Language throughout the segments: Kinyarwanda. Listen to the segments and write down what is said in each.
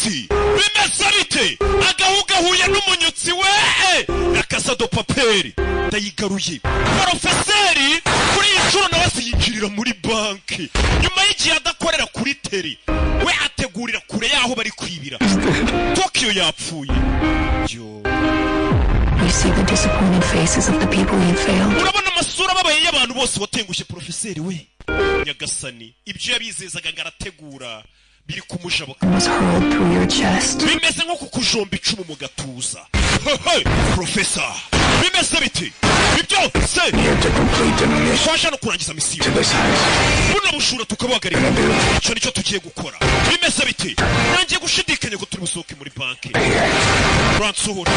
umunyutsi bimeze bite agahuga huye n'umunyutsi we akasa do paperi ndayigaruye porofeseri kuri inshuro nawe asiyinjirira muri banki nyuma y'igihe adakorera kuri teri we ategurira kure yaho bari kwibira Tokyo yapfuye yo You see the disappointed faces of the people you failed. urabona amasura babaye y'abantu bose watengushye porofeseri we nyagasani ibyo yabizezaga ngarategura biri kumujabuka Was hurled through your chest. bimeze nko kukujomba icumu mu gatuza professor bimeze biti ibyo se twaje no kurangiza misiyo buno bushura tukabagarira icyo nicyo tugiye gukora bimeze biti nangiye gushidikanya ko turi busohoke muri banki ransohora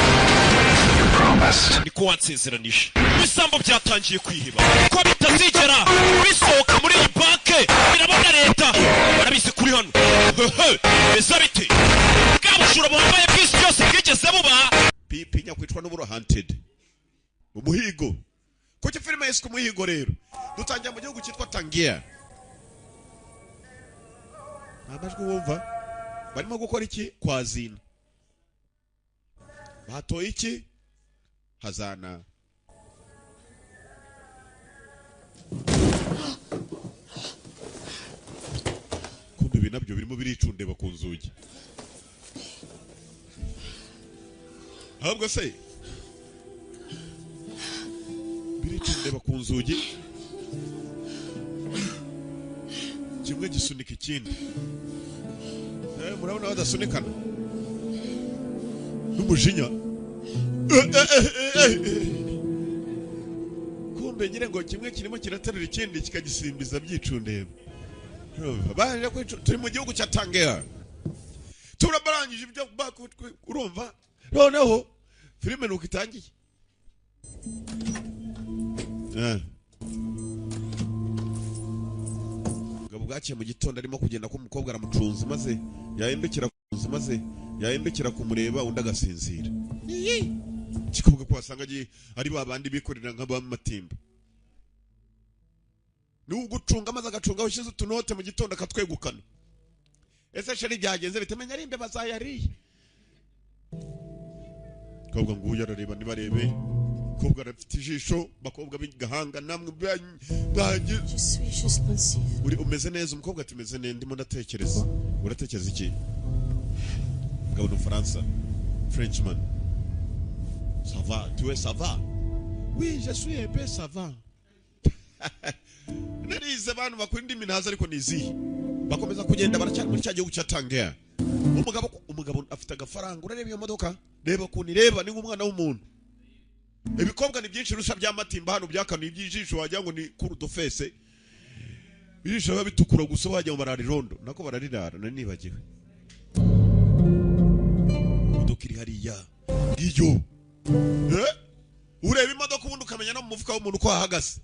niko wansezeranije ibisambo byatangiye kwiheba ko bitazigera bisohoka muri iyi banki birabona leta barabizi kuri hano bimeze biti bwa bushura bwambaye bw'isi byose bwigeze buba pipi nyakwicwa n'uburo hunted umuhigo kuki filime yiswe umuhigo rero dutangira mu gihugu cyitwa Tangier amajwi wumva barimo gukora iki kwazina batoye iki hazana kumbe ibi nabyo birimo biricundeba ku nzugi ahubwo se biricundeba ku nzugi kimwe gisunika ikindi murabona badasunikana n'umujinya kumbe nyine ngo kimwe kirimo kiraterura ikindi kikagisimbiza byicundeba baje turi mu gihugu cya Tangier turabarangije ibyo urumva noneho filime nuko itangiye Gabo bwaciye mu gitondo arimo kugenda ko umukobwa aramucunza maze yahindukira kumureba undi agasinzira kikuvuga ko wasanga ari babandi bikorera nk'abamatimba n'ugucunga maze agacunga ushize utunote mu gitondo akatwegukana ese sheri byagenze bitemenya ari imbe bazayariye kobwa nguyu arareba nibarebe kobwa arafite ijisho bakobwa b'igahanga namwe bwanjye uri umeze neza umukobwa atumeze neza ndimo ndatekereza uratekereza iki ngabo no Faransa Frenchman ça va tu es ça va oui je suis un peu ça va narize abantu bakunda iminaza ariko nizihe bakomeza kugenda baracyari muri cya gihugu cya Tangier umugabo afite agafaranga urareba iyo modoka reba kuntu reba ni nk'umwana w'umuntu ibikobwa ni byinshi rusha by'amatimba hano byakanuye ibyijisho wajya ngo ni kurudofese bijisho biba bitukura gusa wajya mu bararirondo nako bararirara nanibagiwe imodoka iri hariya ngiyo ureba imodoka ubundi ukamenya no mu mufuka w'umuntu uko ahagaze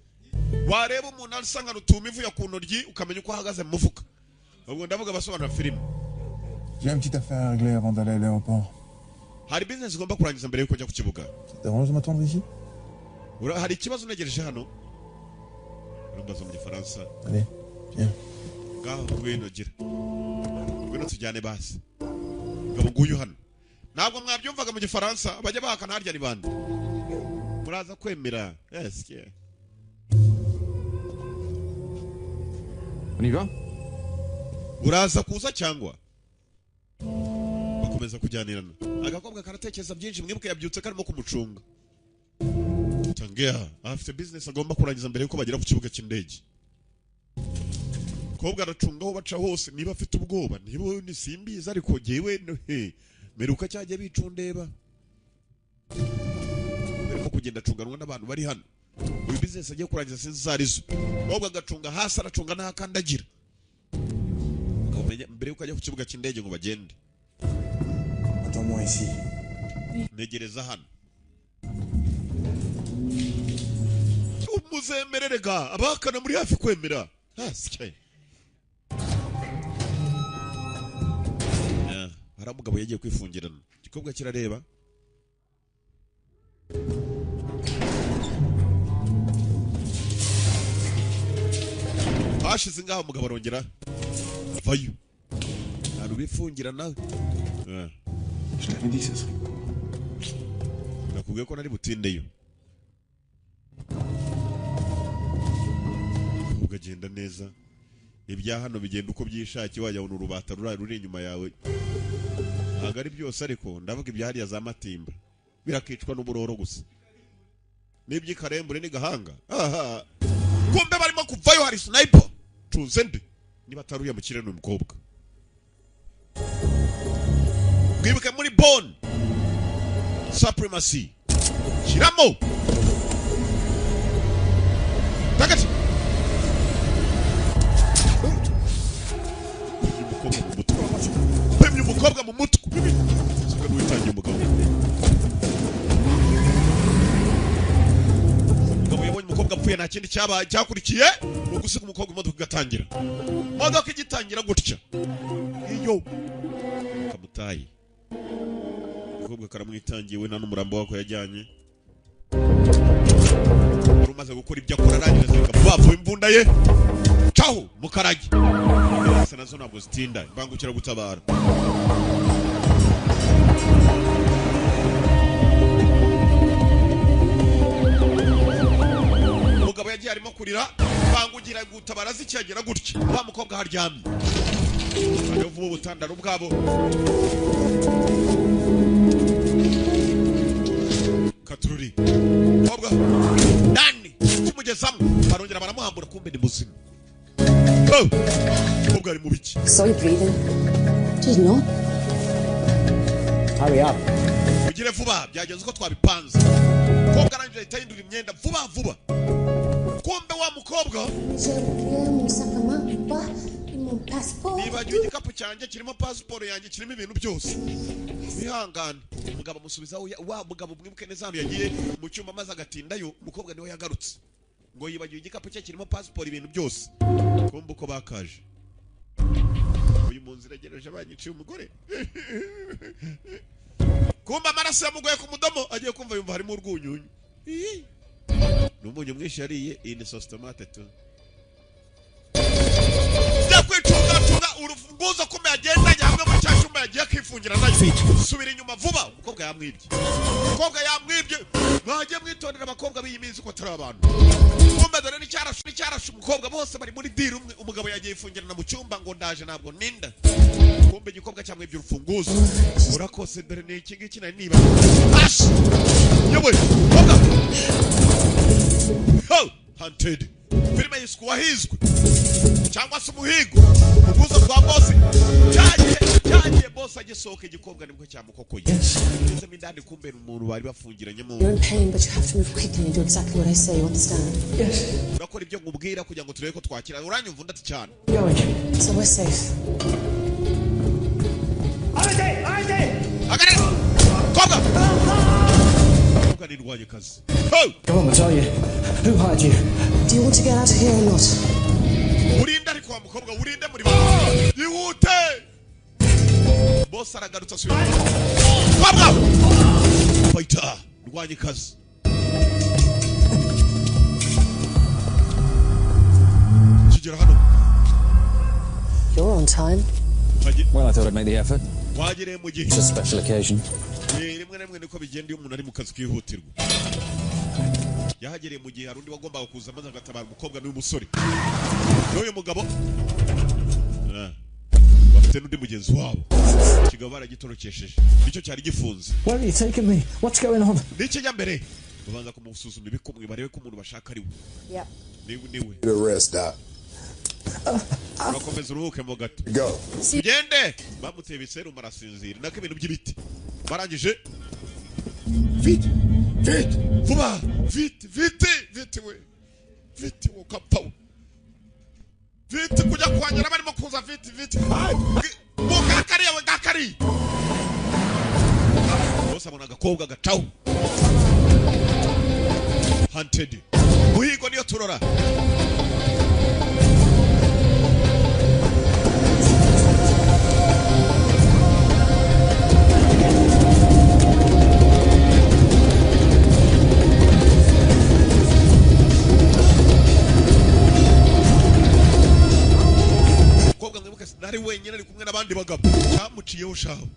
wareba umuntu asanga rutuma ivuye ku ntoryi ukamenya uko ahagaze mu mufuka ubwo ndavuga basobanura filime J'ai une petite affaire à régler avant d'aller à l'aéroport. Hari business ugomba kurangiza mbere yuko ujya ku kibuga. Ça dérange de m'attendre ici? Hari ikibazo unegereje hano? Urumbaza mu Gifaransa. Allez, viens. Ngaho ngwino gira. Ngwino tujyane basi. Ngabo nguyu hano. Ntabwo mwabyumvaga mu Gifaransa bajya bahakana harya ari bande. Muraza kwemera. Yes, yeah. On y va? Uraza kuza cyangwa? Bakomeza kujyanirana. Agakobwa karatekereza byinshi mwibuke yabyutse karimo kumucunga. Tangier afite business agomba kurangiza mbere yuko bagera ku kibuga cy'indege. Kobwa aracungaho baca hose niba afite ubwoba niba nisimbiza ariko jewe meruka cyajye bicundeba. Barimo kugenda acunganwa n'abantu bari hano. Uyu business agiye kurangiza sinzi zarizo. Kobwa agacunga hasi aracunga n'akandagira. Mbere yuko ajya ku kibuga cy'indege ngo bagende. Attends-moi ici. Negereza hano. Umuzemererega abakana muri hafi kwemera. Hasike. Hari umugabo yagiye kwifungirana. Igikobwa kirareba. Hashize ngaho umugabo arongera avayo. ahantu bifungira nawe. Je t'avais dit que ça serait court. Nakubwiye ko nari butindeyo. Ugagenda neza. Ibya hano bigenda uko byishaki wajya ubona urubata ruri inyuma yawe. Ntabwo ari byose ariko ndavuga ibya hariya za Matimba. Birakicwa n'uburoro gusa. N'iby'ikarembure n'igahanga. Aha. Kumbe barimo kuvayo hari sniper. Tuze ndi. Niba taruya mu kireno umukobwa. Mwibuke muri Bone. Supremacy. Shiramo. Takati. Pemye umukobwa mu mutwe. Sika dutangiye umugabo. Umugabo yabonye umukobwa apfuye nta kindi cyabaye cyakurikiye no gusiga umukobwa imodoka igatangira. Imodoka igitangira gutya. Iyo kamutayi. Umukobwa karamwitangiye we nta n'umurambo wako yajyanye. Urumaze gukora ibyo akora arangije akavuva imbunda ye. Ciao mukaragi. Asa nazo ntabwo zitinda bangukira gutabara. Umugabo yagiye arimo kurira bangugira gutabara zicyagera gutya. Wa mukobwa haryamye. Bari vuba ubutandaro bwabo. Katururi. Mukobwa Dani kimugezamo barongera baramuhambura kumbe ni muzima. Mukobwa ari mu biki? So you breathing? Did not. Hurry up. Ugire vuba byagenze uko twabipanze. Mukobwa arangije ahita yindura imyenda vuba. Kumbe wa mukobwa niba igikapu cyanjye kirimo passport yanjye kirimo ibintu byose. Bihangana. Umugabo amusubiza wa mugabo mwibuke neza hano yagiye mu cyumba maze agatindayo umukobwa niwe yagarutse. Ngo yibagiwe igikapu cye kirimo passport ibintu byose. Kumbe uko bakaje. Uyu munsi iragereje banyiciye umugore. Kumbe amaraso yamugoye ku mudomo agiye kumva yumva harimo urwunyunyu. Numunyu mwinshi yariye iyi ni sauce tomate tu. Yakwicunga urufunguzo kumbe yagendanye hamwe mu cyashumba yagiye akifungira nayo. Subira inyuma vuba umukobwa yamwibye. Mwagiye mwitondera abakobwa b'iyi minsi ko turi abantu. Kumbe dore n'icyarashu umukobwa bose bari muri deal umwe umugabo yagiye ifungirana mu cyumba ngo ndaje ntabwo ninda. Kumbe igikobwa cyamwibye urufunguzo. Urakose dore ni iki ngiki nari niba. Ash! Yewe, koga. Ho, hunted. Filime yiskuwa hizwe. Cyangwa se umuhigo. Uguza kwa boss. Cyagiye boss agisohoka igikobwa nibwo cyamukokoye. Ndetse mindani kumbe umuntu bari bafungiranye mu. You're in pain but you have to move quickly and do exactly what I say, you understand? Yes. Urakora ibyo ngubwira kugira ngo turebe ko twakira. Uranyumva ndati cyane. Going. So we're safe. Agare! Koga! Koga nirwanye kazi. Ho! Come on, Natalia. Who hired you? Do you want to get out of here or not? Urinde ariko wa mukobwa urinde muri ba. Yihute! Boss aragarutse asubira. Koga! Fighter, nirwanye kazi. Kigera hano. You're on time. Well, I thought I'd make the effort. Wagire mu gihe. It's a special occasion. Rimwe na rimwe niko bigenda iyo umuntu ari mu kazi kihutirwa. Yahagereye mu gihe hari undi wagombaga kuza maze agatabara umukobwa n'uyu musore. N'uyu mugabo bafite n'undi mugenzi wabo. Kigabo baragitorokesheje. Nicyo cyari gifunze. Where are you taking me? What's going on? N'ikijya mbere. Babanza kumusuzuma ibikumwe barebe ko umuntu bashaka ari we. Yep. Niwe. The rest out. Urakomeza uruhuke mo gato. Go. Ugende bamuteye ibiserumu arasinzira nako ibintu by'ibiti. Barangije Vite. Vite. vuba vite we. Vite ukapawa. Vite kujya kwanyara barimo kuza vite. Mugakariye we gakari. Bose abona agakobwa gacaho. Hunted. Muhigo niyo turora. Nari wenyine ari kumwe n'abandi bagabo. baciyeho shaho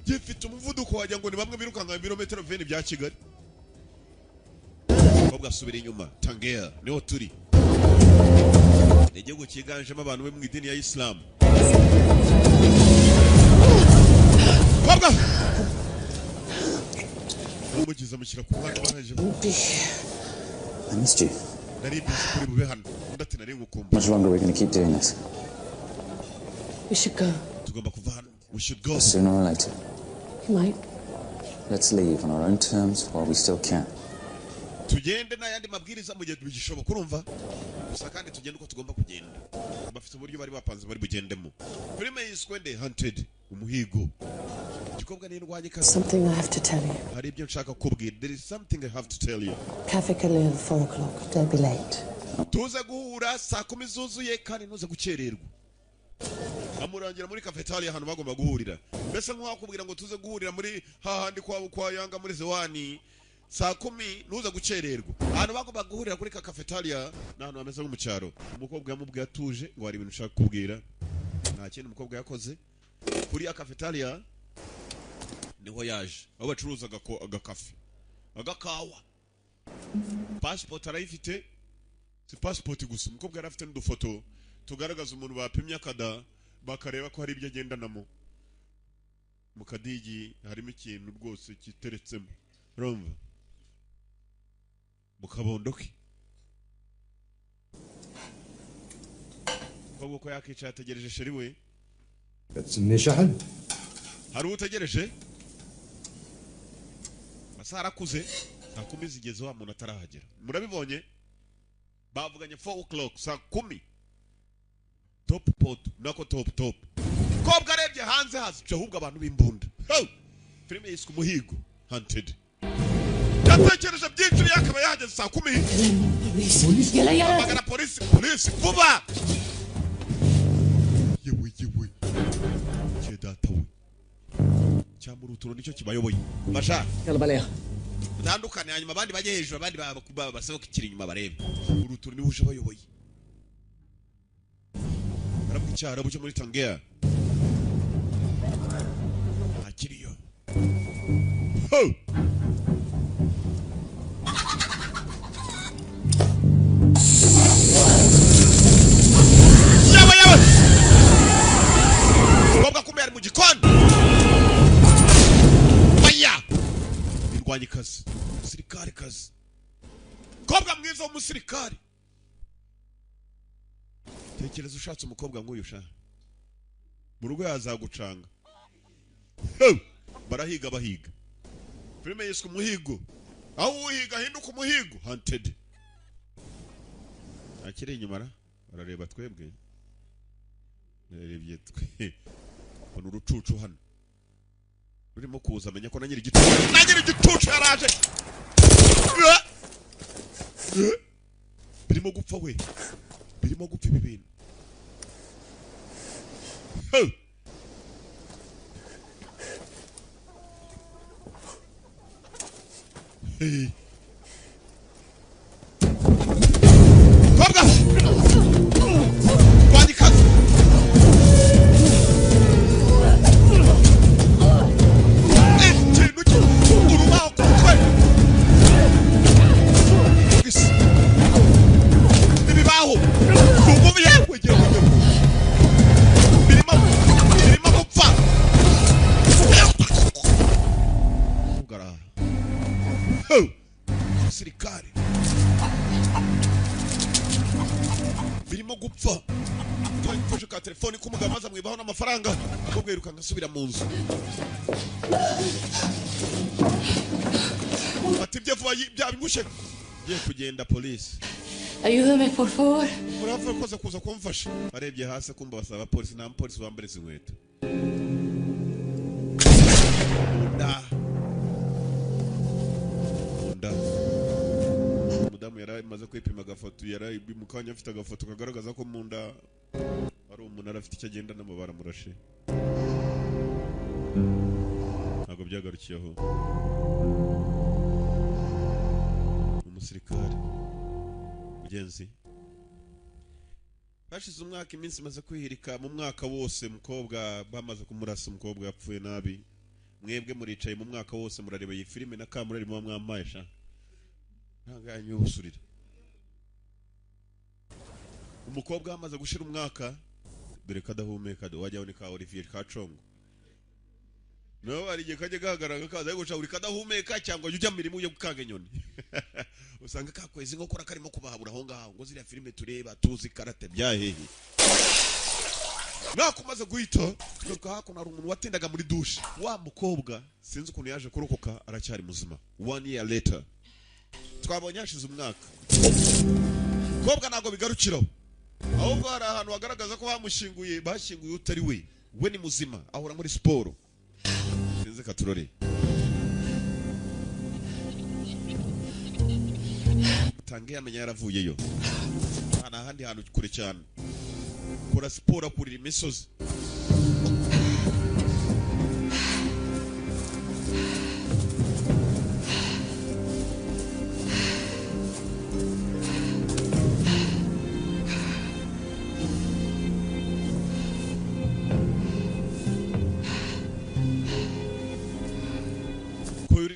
gifite umuvuduko wajya ngo ni bamwe birukanka ibirometero 20 bya Kigali kobwa asubira inyuma Tangier niho turi igihugu cyiganjemo abantu be mu idini ya Islam kobwa umugize amushyira ku ruhande baraje I missed you. nari bizi kuri bube hano ndati nari ngukumva Much longer we're going to keep doing this? We should go. tugomba kuva hano we should go Sooner or later. You might. Let's leave on our own terms while we still can. tugende n'ayandi mabwiriza mu gihe tubigishoboka urumva gusa kandi tugende uko tugomba kugenda bafite uburyo bari bapanze bari bugendemo filime yiswe The Hunted umuhigo gikobwa n'indwanye kazi Something I have to tell you. hari ibyo nshaka kubwira there is something I have to tell you Cafe Khalil, 4 o'clock. Don't be late. tuze guhura saa 10 zuzuye kandi ntuze gukererwa amurangira muri cafeteria ahantu bagomba guhurira mbese nk'uwakubwira ngo tuze guhurira muri hahandi kwa Yanga muri Zewani saa 10 ntuze gukererwa ahantu bagomba guhurira kuri cafeteria n'ahantu hameze nko mu cyaro umukobwa yamubwiye atuje ngo hari ibintu ushaka kubwira nta kintu umukobwa yakoze kuri ya cafeteria niho yaje aho bacuruza agakafe agakawa passport arayifite si passport gusa umukobwa yari afite n'udufoto tugaragaza umuntu bapimye akada bakareba ko hari ibyo agendanamo mu kadigi harimo ikintu rwose kiteretsemo urumva mu kabondo ke kobwa ko yakicaye ategereje sheri we تسمي شحن hari utegereje masaha arakuze saa 10 zigeze wa muntu atarahagera murabibonye bavuganye 4 o'clock saa 10 top pot nako top kobwa arebye hanze hazica ahubwo abantu b'imbunda filime yiswe umuhigo Hunted yatekereje byinshi yakaba yahageze saa 10 magana polisi vuba yewe data we cyamuruturo nicyo kibayoboye masha يلا عليها. utandukane hanyuma abandi bajye hejuru abandi basohoka ikiri inyuma barebe uruturo niho uje bayoboye aravuga icyarabu cyo muri Tangier akiriyo yawe kobwa kumbe ari mu gikoni baya irwanye kazi umusirikare kazi kobwa mwiza w'umusirikare tekereza ushatse umukobwa nk'uyu sha mu rugo yazagucanga barahiga bahiga filime yiswe umuhigo aho uhiga hinduka umuhigo Hunted akiri inyuma arareba twebwe narebye twe kono urucucu hano rurimo kuza amenya ko nanyiri igitucu yaraje birimo gupfa we birimo gupfa ibi bintu kobwa kwandikazi urubaho ku mutwe ibibaho ubu yewe birimo gupfa ugarara sirikare birimo gupfa twafashe ka telefone k'umugabo maze amwibaho n'amafaranga akobwa yirukanka asubira mu nzu ati ibyo vuba byabingushe ngiye kugenda polisi Ayúdame, por favor. murava koza kuza kumfasha arebye hasi kumba basaba polisi nta polisi wambere izi nkweto umudamu yari amaze kwipima agafoto yari mu kanya afite agafoto kagaragaza ko mu nda ari umuntu afite icyo agenda n'amabara murashe ntabwo byagarukiyeho umusirikare mugenzi hashize umwaka iminsi maze kwihirika mu mwaka wose mukobwa bamaze kumurasa umukobwa yapfuye nabi mwebwe muricaye mu mwaka wose murareba iyi filime na kamurari mu mwamaye sha ntanganye ubusurira umukobwa amaze gushira umwaka dore kadahumeka wajya unika Olivier Kacongo no ari gihe kaje gahagarara kaza guca uri kadahumeka cyangwa ujya mirimo yo gukanga inyoni usanga kakwezi nko kora karimo kubahabura aho ngaho ngo ziriya filime tureba tuzi karate byahehe nakumaze guhita tuko hakuno ari umuntu watendaga muri douche wa mukobwa sinzi ukuntu yaje kurokoka aracyari muzima 1 year later twabonye hashize umwaka mukobwa nago bigarukiraho ahubwo hari ahantu hagaragaza ko bamushinguye bashinguye utari we ni muzima ahora muri siporo sinzi katurore tangiye amenya yaravuyeyo ana handi hantu kure cyane kora siporo kurira imisozi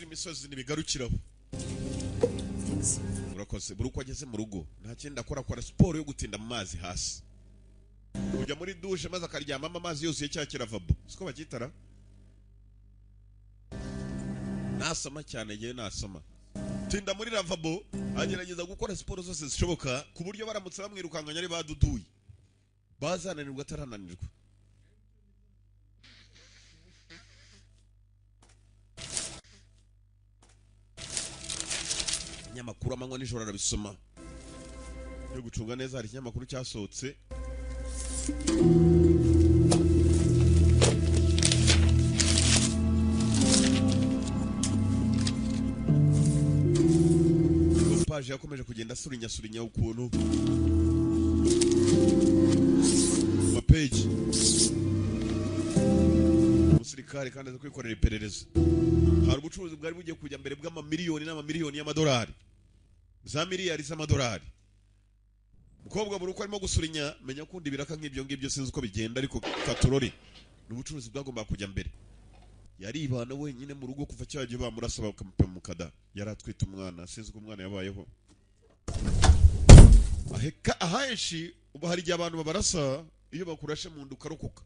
imisozi nibigarukiraho urakoze buri uko ageze mu rugo nta kindi akora siporo yo gutinda mu mazi hasi ujya muri douche maze akaryama amazi yose cyakira lavabo siko bakitara nasoma cyane gihe nasoma tinda muri lavabo agerageza gukora siporo zose zishoboka ku buryo baramutse bamwirukanganya ari baduduye bazananirwa atarananirwa nyamakuru amanywa nijoro arabisoma yo gucunga neza hari ikinyamakuru cyasohotse paje yakomeje kugenda asurinya ukuntu ma page umusirikare kandi aza kwikorera iperereza hari ubucuruzi bwari bugiye kujya mbere bw'amamiliyoni n'amamiliyoni y'amadolari za miliyari z'amadolari mukobwa buri uko arimo gusurinya menya kundi biraka nk'ibyo ngibyo sinzi uko bigenda ariko katurori n'ubucuruzi bwagomba kujya mbere yari ibana wenyine mu rugo kuva cyagiye bamurasa bakamupema mukada yari atwita umwana sinzi ko umwana yabayeho aheka ahenshi ubu hari igihe abantu babarasa iyo bakurashe mu nduka rokoka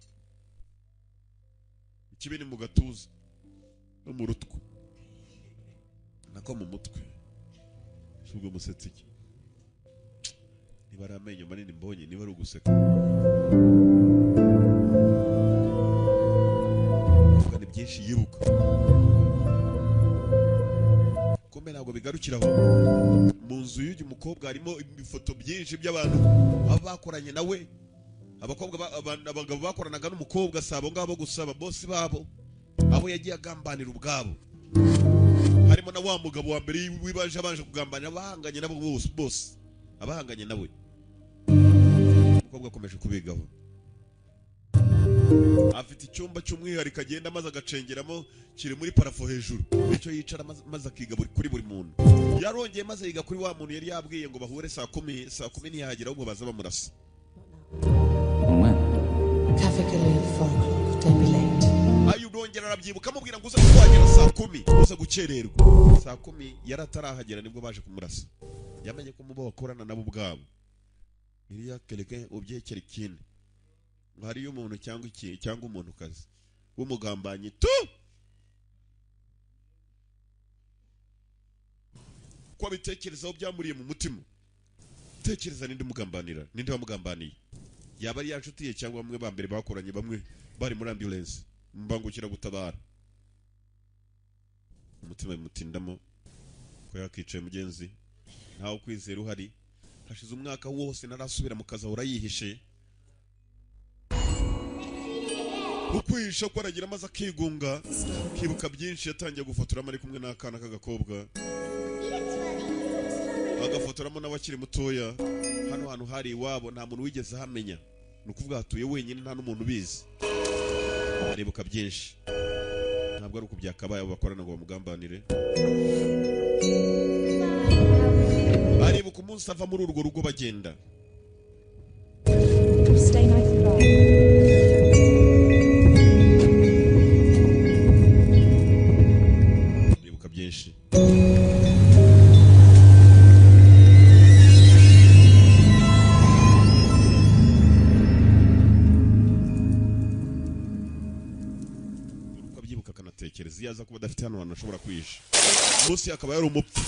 ikibini mu gatuza no mu rutwe nako mu mutwe subwo musetsi iki niba ari amenyo manini mbonye niba ari uguseka kandi byinshi yibuka kombe ntabwo bigarukiraho mu nzu y'uyu mukobwa harimo ibifoto byinshi by'abantu aba bakoranye nawe abagabo bakoranaga n'umukobwa sabo ngabo gusaba boss babo abo yagiye agambanira ubwabo harimo na wa mugabo wa mbere wibaje abanje kugambanira abahanganye nabo bose abahanganye nawe umukobwa akomeje kubigaho afite icyumba cy'umwihariko agenda maze agacengeramo kiri muri parafo hejuru icyo yicara maze akiga kuri buri muntu yarongeye maze yiga kuri wa muntu yari yabwiye ngo bahure saa 10 ntiyahagera ngo baza bamurasa Cafe Calais 4 o'clock, don't be late. ayurongera arabyibuka amubwira ngo uze kuhagera saa 10 uze gucererwa saa 10 yari atarahagera nibwo baje kumurasa yamenye ko mubo bakorana nabo ubwabo iriya quelqu'un ubyekera ikindi hari umuntu cyangwa umuntu kazi w'umugambanyi tu ko bitekerezaho byamuriye mu mutima tekereza ninde mugambanira ninde wamugambaniye yaba ari yanshutiye cyangwa bamwe bambere bakoranye bamwe bari muri ambulance mbangukira gutabara umutima mutindamo ko yakicaye mugenzi ntaho kwizera uhari hashize umwaka wose narasubira mu kazi ahora yihishe ukwisha ko aragira amaze akigunga kibuka byinshi yatangiye gufotoramo ari kumwe n'akana k'agakobwa agafotoramo n'abakiri mutoya hano hantu hari iwabo nta muntu wigeze hamenya nukuvuga hatuye wenyine nta n'umuntu ubizi aribuka byinshi ntabwo ari ukubyakabaye abo bakorana ngo bamugambanire aribuka umunsi ava muri urwo rugo bagenda ndibuka byinshi. Ukabyibuka akanatekereza iyo aza kuba adafite hano hantu ashobora kwihisha. Munsi akaba yari umupfu.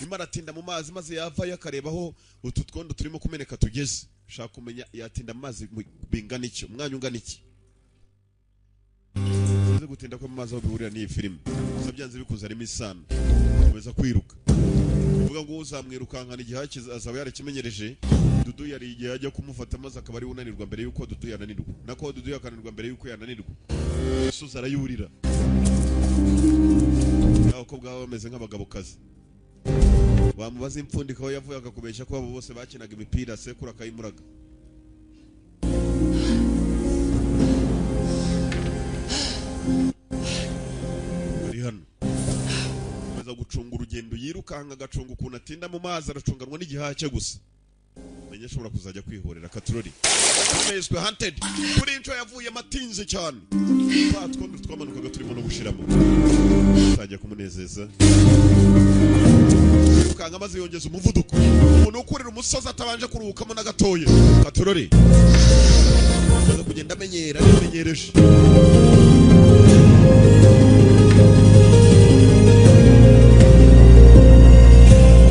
Nyuma aratinda mu mazi maze yavayo akarebaho utu twondo turimo kumeneka tugeze. Ushaka kumenya yatinda mu mazi bingana iki, umwanya ungana iki. Uze gutinda ko mu mazi aho bihurira n'iyi filime. Gusa byanze bikuza arimo isano. Komeza kwiruka. Uvuga ngo uzamwirukankana igihe azaba yarakimenyereje. Dudu yari igihe ajya kumufata maze akaba ari unanirwa mbere yuko Dudu yananirwa. Nako Dudu yakananirwa mbere yuko yananirwa. Yesu arayurira. Ko bwabo bameze nk'abagabo kazi. Wamubaza impfundika aho yavuye akakubeshya ko abo bose bakinaga imipira sekura akayimuraga. Ari hano amaze gucunga urugendo yirukanka agacunga ukuntu atinda mu mazi aracunganwa n'igihake gusa. Menye ashobora kuzajya kwihorera Katurori. Amazwe hunted kuri inco yavuye matinze cyane. Twatwo twamanukaga turimo no gushiramo. Tajya kumunezeza. Kanga amaze yongeza umuvuduko. Umuntu ukurira umusozi atabanje kuruhukamo na gatoye. Katurori. Aza kugenda amenyereje.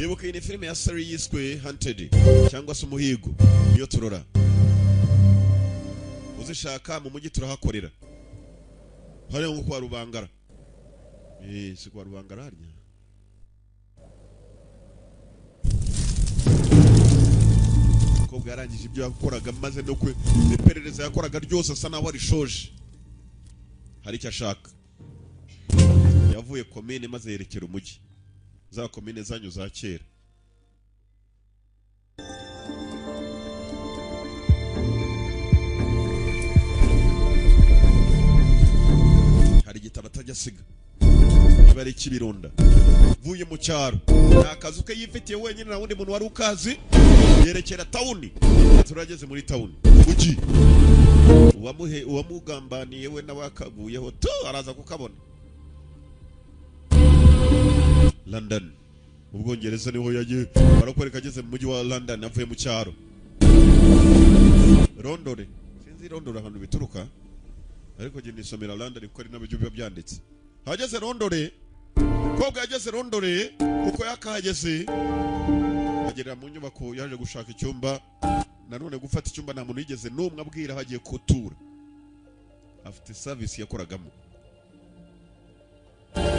Yebuka iyi filime ya series yiswe Hunted cyangwa se umuhigo niyo turora. Uzishaka mu mujyi turahakorera. Hariho nko kwa Rubangara. Si kwa Rubangara harya. Ko bwarangije ibyo yakoraga maze no kwe iperereza yakoraga ryose asa naho arishoje. Hari icyo ashaka. Yavuye komine maze yerekera umujyi. Za komine zanyu za kera. Hari igitabo atajya asiga. Niba ari ikibironda. Vuye mu cyaro. Nta kazu ke yifitiye wenyine na wundi muntu wari ukazi. Yerekera tawuni. Turageze muri tawuni. Uji. Uwamugambaniye we nawakaguyeho to araza kukabona. London. Ubwongereza niho yagiye barakwereka ageze mu mujyi wa London avuye mu cyaro. Rondore. Sinzi Rondore ahantu bituruka. Ariko je nisomera London kuko ari nabyo biba byanditse. Hageze Rondore. Kobwa yageze Rondore uko yakahageze. Agera mu nyubako yaje gushaka icyumba. Nanone gufata icyumba nta muntu yigeze n'umwe abwira hagiye kutura. Afite service yakoragamo.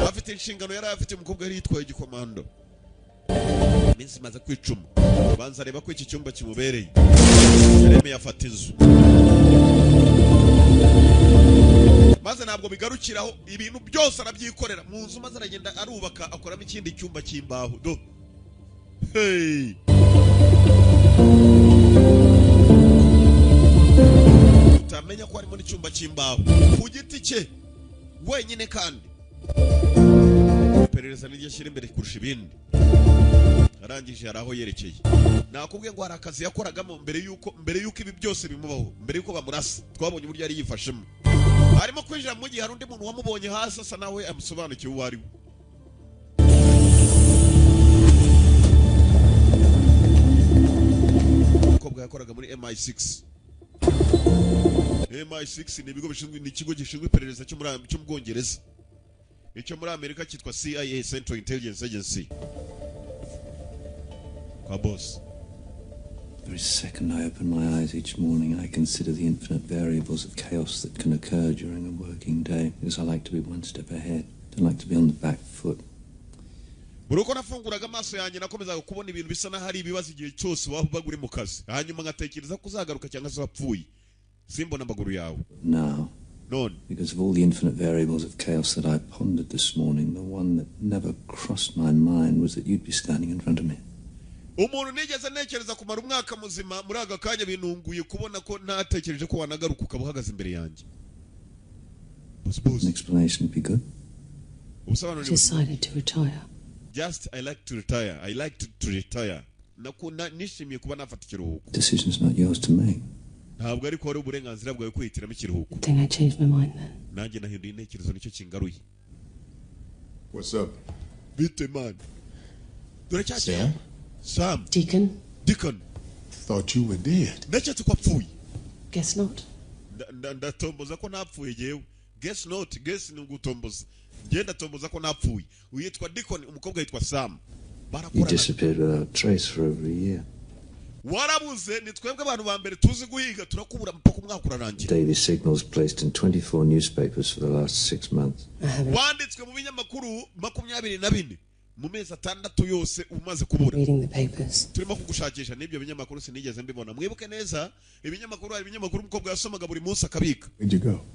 Afite inshingano yari afite umukobwa yari yitwaye igikomando. Minsi maze kwicuma. Banza reba ko iki cyumba kimubereye. Yaremeye afata inzu. Maze ntabwo bigarukiraho ibintu byose arabyikorera mu nzu maze aragenda arubaka akoramo ikindi cyumba cy'imbaho. Do. Hey. Utamenya ko harimo n'icyumba cy'imbaho ku giti cye wenyine kandi. Iperereza niryo shyira imbere kurusha ibindi. Arangije haraho yerekeye. Nakubwiye ngo hari akazi yakoragamo mbere yuko ibi byose bimubaho, mbere yuko bamurasa. Twabonye uburyo yari yifashemo. Harimo kwinjira mu gihe hari undi muntu wamubonye hasi asa nawe amusobanukiwe uwo ari we. Umukobwa yakoraga muri MI6. MI6 ni ikigo gishinzwe iperereza cyo mu Bwongereza. Icyo muri Amerika cyitwa CIA, Central Intelligence Agency. Kwa boss. Every second I open my eyes each morning, I consider the infinite variables of chaos that can occur during a working day, because I like to be one step ahead. I like to be on the back foot. Buruko nafunguraga amaso yanjye nakomezaga kubona ibintu bisa na hari ibibazo igihe cyose waba uri mu kazi. Hanyuma ngatekereza kuzagaruka cyangwa se wapfuye. Simbona amaguru yawe. Now. None. Because of all the infinite variables of chaos that I pondered this morning, the one that never crossed my mind was that you'd be standing in front of me. Umuntu nigeze ntekereza kumara umwaka muzima muri aga kanya binunguye kubona ko ntatekereje ko wanagaruka ukaba uhagaze imbere yanjye. An explanation would be good. I decided to retire. I like to retire. I like to retire. Nishimiye kuba nafata ikiruhuko. Decision's not yours to make. ntabwo ariko wari uburenganzira bwawe kwihitiramo ikiruhuko. I think I changed my mind then. Nanjye nahinduye intekerezo nicyo kingaruye. What's up? Bite man. Dore cyane. Sam. Deacon. Thought you were dead. Ndaketse ko apfuye. Guess not. Ndatomboza ko napfuye jewe. Guess not. Guess ni ngutomboza. Ngenda tomboza ko napfuye. Uyitwa Deacon, umukobwa yitwa Sam. He disappeared without trace for over a year. Warabuze ni twebwe abantu ba mbere tuzi guhiga turakubura mpaka umwaka urarangira. Daily Signals placed in 24 newspapers for the last 6 months. Wanditswe mu binyamakuru 24 mu mezi 6 yose umaze kubura. Reading the papers. Turimo kugushakisha n'ibyo binyamakuru sinigeze mbibona. Mwibuke neza ibinyamakuru hari ibinyamakuru umukobwa yasomaga buri munsi akabika. Where'd you go?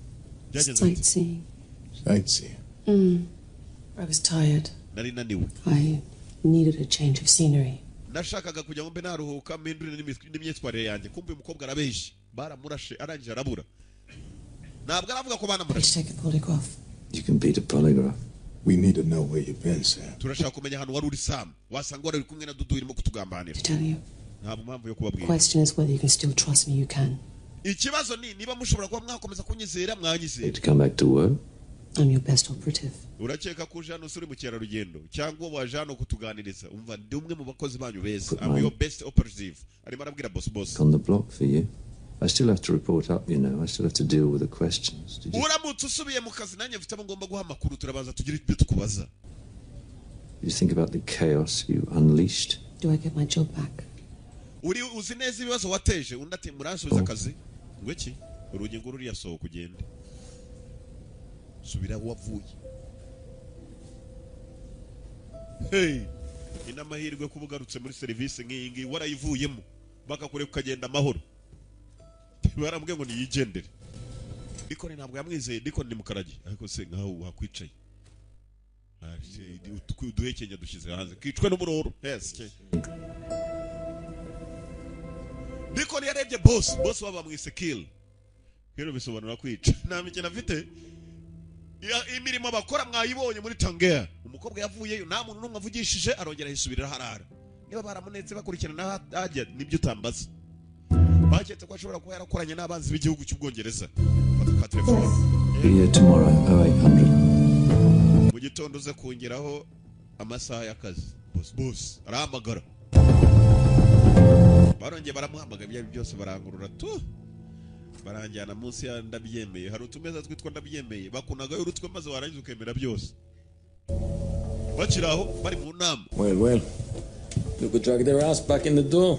Sightseeing. Sightseeing. I was tired. Nari naniwe. I needed a change of scenery. Nashakaga kujya ngo mbe naruhuka mpindure n'imyitwarire yanjye. Kumbe umukobwa arabeje. Baramurashe arangije arabura. Ntabwo aravuga ko bana murashe. Take a polygraph. You can beat a polygraph. We need to know where you've been, Sam. Turashaka kumenya hano wari uri Sam. Wasanga wari kumwe na Dudu irimo kutugambanira. To tell you. Ntabwo mpamvu yo kubabwira. Question is whether you can still trust me. You can. Ikibazo ni niba mushobora kuba mwakomeza kunyizera mwanyizera. To come back to work. I'm your best operative. Urakeka ko jano suri mu cyaro rugendo cyangwa waje hano kutuganiriza umva ndi umwe mu bakozi banyu beza. I'm your best operative. Arimo arabwira boss. On the block for you. I still have to report up, you know. I still have to deal with the questions. Uramutse usubiye mu kazi nanjye mfite ngomba guha amakuru turabaza tugira ibyo tukubaza. You think about the chaos you unleashed. Do I get my job back? Uri uzi neza ibibazo wateje undi ati muransubiza akazi. Ngweki urugi nguru ryasohoka kugenda. Subira wavuye. Hey, ina mahirwe kubugarutse muri service nk'ingi warayivuyemo bakakure kugenda amahoro. Barambwiye ngo niyigendere. Dikon ntabwo yamwizeye Dikon ni mukarage ariko se nkaho wakwicaye. Duhekenya dushize hanze kicwe n'umuroro. Yes. Dikon yarebye boss wabamwise kill. Hero bisobanura kwica. Nta mikina afite. Imirimo bakora mwayibonye muri Tangea. Umukobwa yavuyeyo nta muntu numwe avugishije arongera hisubirira harara. Niba baramunetse bakurikirana hajya nibyo utambaza. Baketse ko ashobora kuba yarakoranye n'abanzi b'igihugu cy'Ubwongereza. Bataka telefone. Here tomorrow 0800. Mu gitondo ze kongeraho amasaha y'akazi. Boss arahamagara. Barongeye baramuhamagara ibyo byose barangurura tu. Baranjyana munsi ya ndabyemeye. Hari utumeza twitwa ndabyemeye. Bakunaga urutwe maze warangiza ukemera byose. Bakiraho bari mu nama. Well. You could drag their ass back in the door.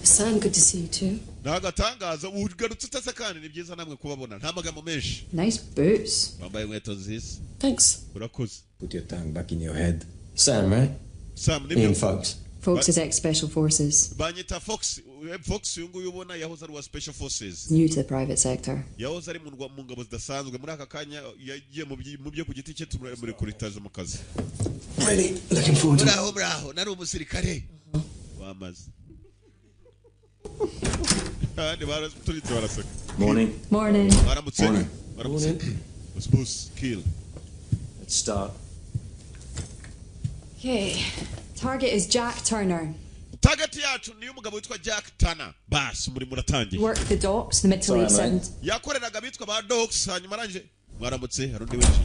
Sam, good to see you too. Nagatangaza ugarutse utase kandi ni byiza namwe kubabona. Nta magambo menshi. Nice boots. Bambaye inkweto nziza. Thanks. Urakoze. Put your tongue back in your head. Sam, right? Sam, Ian Fox. Fox is ex-Special Forces. Banyita Fox. Fox yungu yubona yahoze ari wa Special Forces. New to the private sector. Yahoze ari mu ngabo zidasanzwe muri aka kanya yagiye mu byo ku giti cye muri kuritaza mu kazi. Really looking forward to it. Bravo, nari umusirikare. Wamaze. Morning. Morning. Boss kill. Let's start. Okay. Target is Jack Turner. Target yacu ni umugabo witwa Jack Turner. Bas muri muratangiye. Worked the docks in the mid to late 70s. Yakoreraga bitwa ba docks hanyuma aranje mwaramutse harundi wenshi.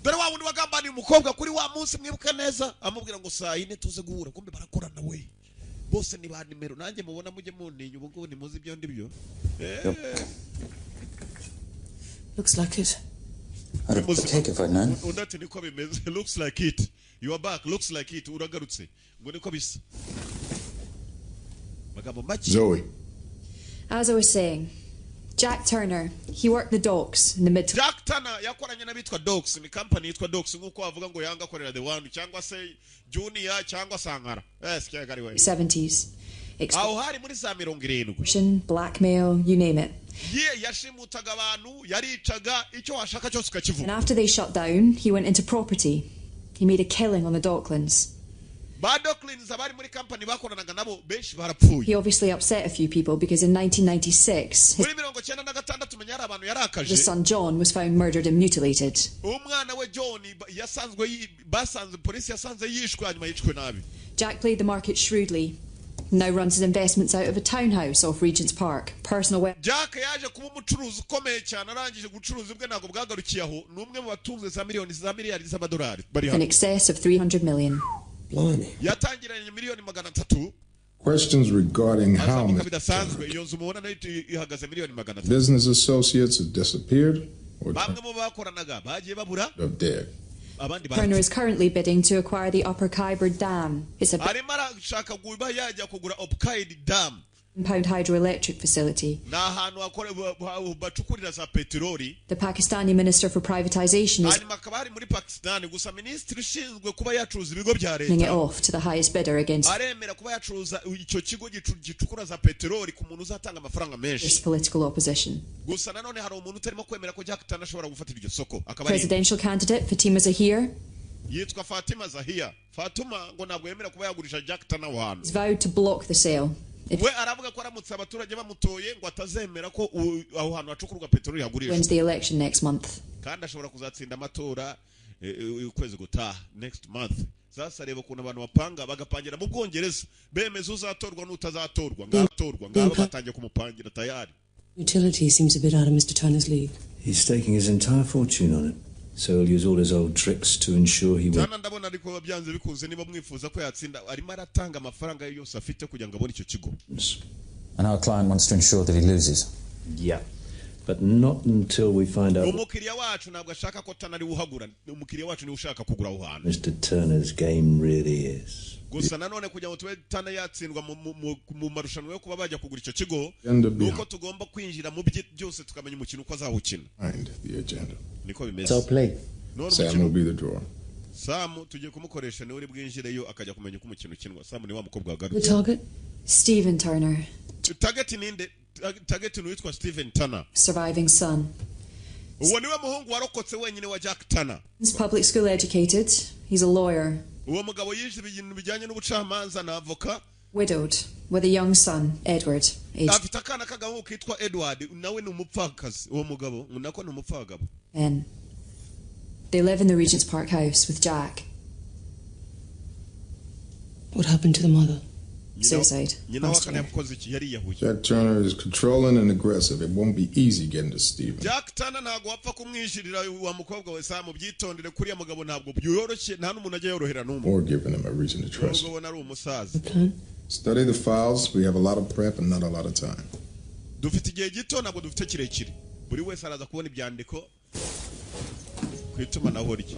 Dore wa wundi wagambaniye umukobwa kuri wa munsi mwibuka neza amubwira ngo saa 4 tuze guhura kumbe barakorana we. Bose ni ba nimero nanjye mubona mujye muntinya ubu ngubu nimuzi ibyo ndibyo. Looks like it. Take it for none. Undati niko bimeze. Looks like it. You are back. Looks like it. Uragarutse. Ngo niko bisa. Magambo machi. Zoe. As I was saying, Jack Turner, he worked the docks in the mid to Jack Turner yakoranye n'abitwa Docks, ni company yitwa Docks nkuko bavuga ngo yanga korera The One cyangwa se Junior cyangwa Sankara. Yes, cyagari we. 70s. Aho hari muri za 70. Extortion, blackmail, you name it. Yashimutaga abantu, yaricaga icyo washaka cyose And ukakivuga. after they shut down, he went into property. He made a killing on the Docklands. Ba Docklands abari muri company bakoranaga nabo benshi barapfuye. He obviously upset a few people because in 1996, Muri 1996 menya abantu yarakaje. his son John was found murdered and mutilated. Umwana we John basanze polisi yasanze yishwe hanyuma yicwe nabi. Jack played the market shrewdly. Now runs his investments out of a townhouse off Regent's Park. Personal Jack yaje kuba umucuruzi ukomeye cyane arangije gucuruza bwe ntabwo bwagarukiye aho numwe mu batunze za miliyari z'amadolari bari in hano excess of 300 million. Blimey. yatangiranye miliyoni 300 Questions regarding how azamuka Mr. bidasanzwe iyo nzu mubona nayo ihagaze miliyoni 300 business associates have disappeared or bamwe mu bakoranaga bagiye babura of dead. abandi Turner is currently bidding to acquire the Upper Khyber Dam. It's a arimo arashaka kuba yajya kugura Opkaid Dam £1 hydroelectric facility. ni ahantu bacukurira za peteroli The Pakistani Minister for Privatisation is hanyuma akaba hari muri Pakistan gusa minisitiri ushinzwe kuba yacuruza ibigo bya handing it leta off to the highest bidder against aremera kuba yacuruza icyo kigo gicukura za peteroli ku muntu uzatanga amafaranga fierce menshi political opposition. gusa nanone hari umuntu utarimo kwemera ko Jack Turner ashobora gufatira iryo soko akaba ari Presidential candidate Fatima Zahir yitwa Fatima Zahia Fatuma ngo ntabwo yemera kuba yagurisha Jack Turner aho hantu has vowed to block the sale. we aravuga ko aramutse abaturage bamutoye ngo atazemera ko aho hantu hacukurwa peteroli Wins yagurishwa the election next month. kandi ashobora kuzatsinda amatora ukwezi gutaha next month sasa reba ukuntu abantu bapanga bagapangira mu Bwongereza bemeza uzatorwa n'utazatorwa ngaba batangiye kumupangira tayari. Utility seems a bit out of Mr. Turner's league. He's staking his entire fortune on it, so he'll use all his old tricks to ensure he won't. Cyana ndabona ariko byanze bikunze niba mwifuza ko yatsinda arimo aratanga amafaranga yose afite kugira ngo abone icyo kigo. And our client wants to ensure that he loses. Yeah, but not until we find out Umukiriya wacu ntabwo ashaka ko Turner ari uhagura, umukiriya wacu ni ushaka kugura aho hantu. Mr. Turner's game really is. Gusa nanone kugira ngo tube Turner yatsindwa mu marushanwa yo kuba bajya kugura icyo kigo nuko tugomba kwinjira mu byose tukamenya umukino uko azawukina. Behind the agenda. Niko bimeze. So play. Sam will be the drawer. Sam tugiye kumukoresha ni uri bwinjireyo akajya kumenya uko umukino ukinwa. Sam ni wa mukobwa The wagarutse. target? Stephen Turner, Target ninde? Target ni witwa Stephen Turner. surviving son. Uwo niwe muhungu warokotse wenyine wa Jack Turner. He's public school educated. He's a lawyer. Uwo mugabo yize ibintu bijyanye n'ubucamanza na avoka. Widowed, with a young son, Edward, aged Afite akana kagabo kitwa Edward nawe ni umupfakazi. Uwo mugabo nako ni umupfagabo. 10. They live in the Regent's Park house with Jack. What happened to the mother? Suicide. Nyina Last wakane year. yakoze iki yari yahuye. Jack Turner is controlling and aggressive. It won't be easy getting to Stephen. Jack Turner ntabwo wapfa kumwishirira wa mukobwa we Sam byitondere kuriya mugabo ntabwo byoroshye nta n'umuntu ajya yorohera n'umwe. Or giving him a reason to trust. Ubwo bona ari umusaza. The plan? Study the files. We have a lot of prep and not a lot of time. Dufite igihe gito ntabwo dufite kirekire. Buri wese araza kubona ibyandiko kwituma naho rye.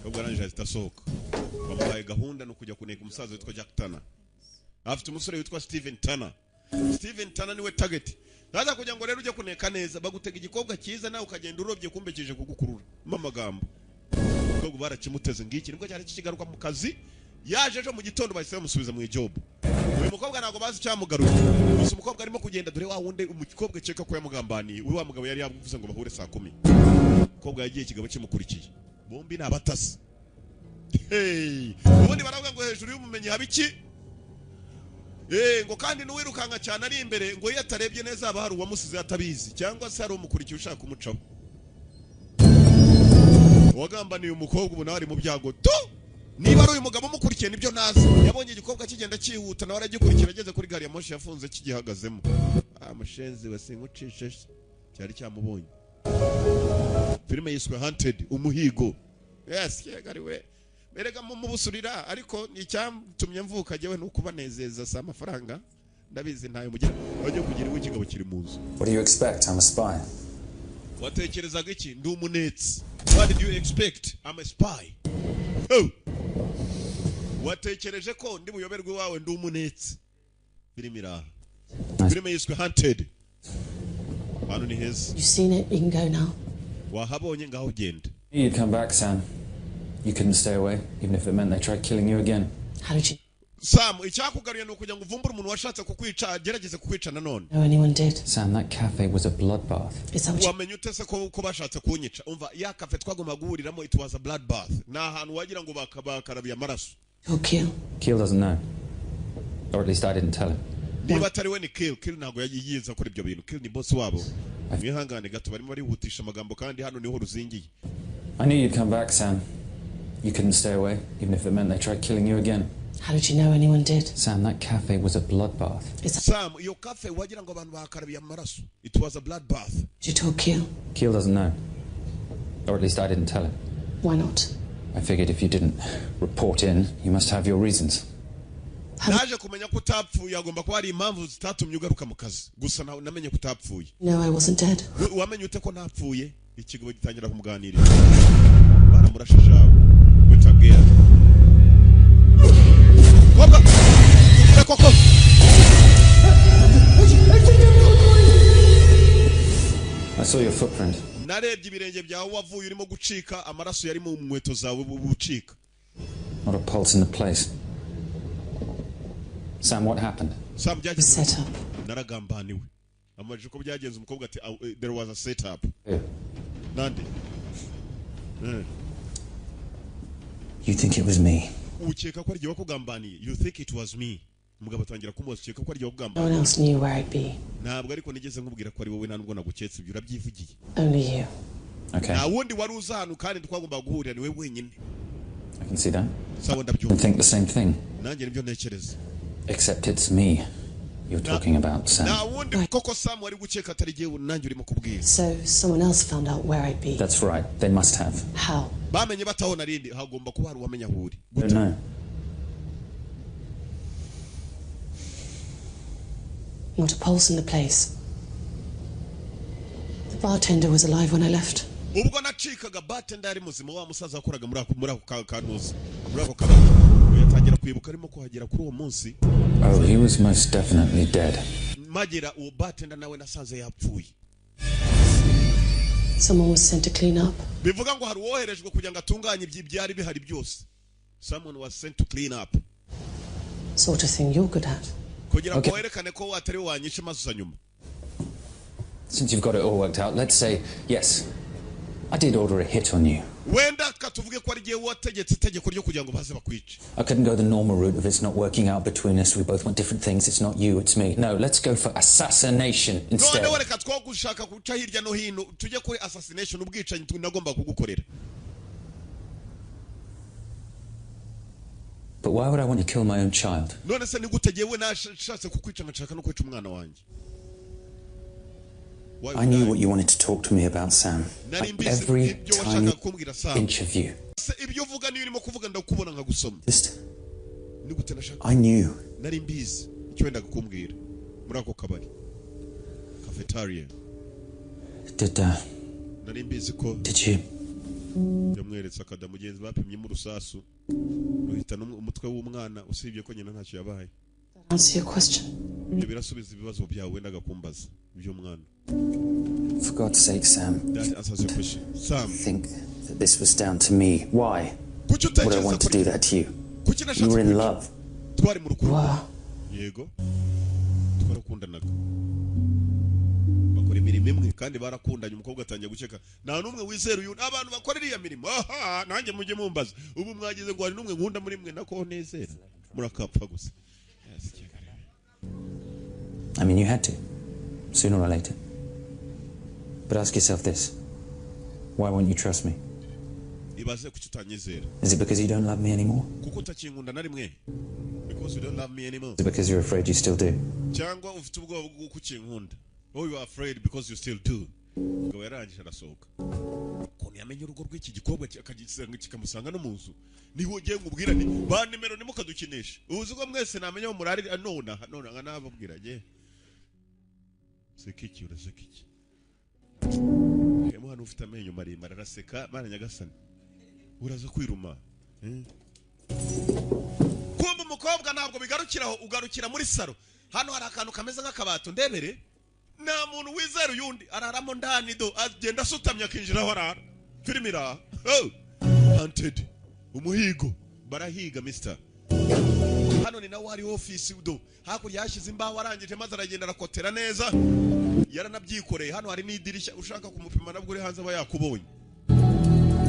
Ubwo aranje zitasohoka. Bamuhaye gahunda no kujya kuneka umusaza witwa Jack Turner. Afite umusore witwa Stephen Turner. Stephen Turner niwe target. Naza kugira ngo rero ujye kuneka neza bagutega igikobwa cyiza nawe ukagenda urobye kumbekeje kugukurura. Mamagambo. Ubwo barakimuteze ngiki nibwo cyari kigaruka mu kazi. Yaje ejo mu gitondo bahise bamusubiza mu job. Uyu mukobwa ntago bazi cyamugaruye. Gusa umukobwa arimo kugenda dore wa wundi umukobwa ceka ko yamugambaniye. Uyu wa mugabo yari yavuze ngo bahure saa 10. Umukobwa yagiye kigabo kimukurikiye. Bombi ni abatasi. Hey! Ubundi baravuga ngo hejuru y'umumenyi habiki. Ngo kandi n'uwirukanga cyane ari imbere ngo iyo atarebye neza aba hari uwamusize atabizi cyangwa se hari umukurikiye ushaka kumucaho. Wagambaniye umukobwa ubu nawe ari mu byago to niba ari uyu mugabo umukurikiye nibyo nazi yabonye igikobwa kigenda cyihuta nawe aragikurikira ageze kuri gari ya moshi yafunze kigihagazemo amushenzi we singucishe cyari cyamubonye. Filime yiswe Hunted umuhigo. Yes yegari we berega mu busurira ariko ni cyamtumye mvuka jewe nukubanezeza sa amafaranga ndabizi ntayo mugira bajye kugira w'ikigabo kiri muzo. What do you expect? I'm a spy. Watekerezaga iki ndi umunetsi? What did you expect? I'm a spy. Oh. Watekereje ko ndi buyoberwe wawe ndi umunetsi? Birimira. Filime yiswe Hunted. Hano ni heza. You've seen it, you can go now. Wahabonye ngaho genda. You'd come back, Sam. You couldn't stay away, even if it meant they tried killing you again. How did you Sam, icyakugaruye no kujya ngo uvumbure umuntu washatse kukwica agerageze kukwica nanone. know anyone did? Sam, that cafe was a bloodbath. Is that what you... Wamenye utese ko bashatse kunyica. Umva ya cafe twagomba guhuriramo it was a bloodbath. Na ahantu wagira ngo bakarabiye amaraso. You'll kill? Keel doesn't know. Or at least I didn't tell him. Niba atari we ni Kill ntago yagiyiza kuri ibyo bintu. Kill ni boss wabo. Mwihangane gato barimo barihutisha amagambo kandi hano niho ruzingiye. I knew you'd come back, Sam. You couldn't stay away, even if it meant they tried killing you again. How did you know anyone did? Sam, that cafe was a bloodbath. Sam, iyo cafe wagira ngo abantu bakarabiye amaraso. It was a bloodbath. Did you tell Keel? Keel doesn't know. Or at least I didn't tell him. Why not? I figured if you didn't report in, you must have your reasons. Naje kumenya ko utapfuye agomba kuba ari impamvu zitatumye ugaruka mu kazi. Gusa namenye ko utapfuye. No, I wasn't dead. Wamenye ute ko napfuye? Ikigabo gitangira kumuganirira. Baramurashije abo. Wetagera. Koko. I saw your footprint. Narebye ibirenge byawe wavuye urimo gucika amaraso yari mu nkweto zawe bucika. Not a pulse in the place. Sam, what happened? Sam You set up. naragambaniwe. Amajije ko byagenze umukobwa ati there was a setup. Nande. You think it was me? Ukeka ko ari jye wakugambaniye. You think it was me. Umugabo atangira kumubaza ukeka ko ari jye No wakugambaniye. one else knew where I'd be. Ntabwo ariko nigeze nkubwira ko ari wowe ntabwo naguketse ibyo urabyivugiye. Only you. Okay, Nta wundi wari uza hano kandi twagomba guhurira ni we wenyine. I can see that. Sawa I ndabyumva. think the same thing. Nanjye nibyo ntekereza. Except it's me you're talking about, Sam. Nta wundi koko Sam wari gukeka atari jye nanjye urimo kubwira. So someone else found out where I'd be. That's right. They must have. How? Bamenye bataho narindi hagomba kuba hari uwamenya aho uri. I don't know. Not a pulse in the place. The bartender was alive when I left. Ubwo nacikaga bartender ari muzima wa musaza wakoraga muri ako kanuzi. Muri ako kabari. Yatangira kwibuka arimo kuhagera kuri uwo munsi. Oh, he was most definitely dead. Magera uwo bartender nawe nasanze yapfuye. Someone was sent to clean up. Bivuga ngo hari uwoherejwe kugira ngo atunganye ibyari bihari byose. Someone was sent to clean up. Sort of thing you're good at. Kugira ngo Okay. werekane ko atari wanyishe mazuza nyuma. Since you've got it all worked out, let's say, yes, I did order a hit on you. Wenda katuvuge ko ari giye wategetse itegeko ryo kugira ngo baze bakwice. I couldn't go the normal route of it's not working out between us. We both want different things. It's not you, it's me. No, let's go for assassination instead. None wereka two gushaka guca hirya no hino tujye kuri assassination ubwicanyi tunagomba kugukorera. But why would I want to kill my own child? None se nigutegewe nashatse kukwica ngashaka no kwica umwana wanjye. I knew what you wanted to talk to me about, Sam. Like every tiny inch of you. Ibyo uvuga niyo urimo kuvuga ndakubona nkagusoma. Just, Nigute nashaka. I knew. Nari mbizi icyo wenda kukumbwira muri ako kabari. Cafeteria. Nari mbizi ko Did you? yamweretse akada mugenzi bapimye mu rusasu. Ruhitana umutwe w'umwana usibye ko nyina ntacyo yabaye. Answer your question. Ibyo birasubiza ibibazo byawe wenda gakumbaza by'umwana. For God's sake, Sam. That answers your question. Sam. Think that this was down to me. Why Kuki would I utekereza want to do that to you? Kuki You nashatse were in kwica? love. Twari mu rukundo. Wow. Yego. Twarakundanaga. Bakora imirimo imwe kandi barakundanye umukobwa atangiye gukeka. Nta numwe wizera uyu abantu bakorera iya mirimo. Aha, nanjye mujye mumbaza. Ubu mwagize ngo hari numwe nkunda muri mwe nako nezera. Murakapfa gusa. I mean, you had to. Sooner or later. But ask yourself this. Why won't you trust me? Ibaze kuki utanyizera. Is it because you don't love me anymore? Kuko utakinkunda na rimwe. Because you don't love me anymore. Is it because you're afraid you still do? Cyangwa ufite ubwoba bwo kukinkunda. Oh, you are afraid because you still do. Ngo yarangije arasohoka. Ko yamenye urugo rw'iki gikobwa akagisanga kikamusanga no mu nzu. Niho ugiye ngubwira ni ba nimero nimukadukinisha. Uzi ko mwese namenye mu murari none nganababwira je. Sekiki urasekiki. Hano ufite amenyo maremare araseka bana nyagasani. Uraza kwiruma. Kumba umukobwa ntabwo bigarukiraho ugarukira muri saro. Hano hari akantu kameze nk'akabato ndebere. Nta muntu wizera uyundi araramo ndani do agenda asutamye akinjiraho arara. Filmira. Oh. Hunted. Umuhigo. Barahiga mister. Hano ni nawe hari office do. Hakurya yashize imbaho arangije maze aragenda arakotera neza. Yaranabyikoreye hano hari n'idirishya ushaka kumupima nabwo uri hanze aba yakubonye.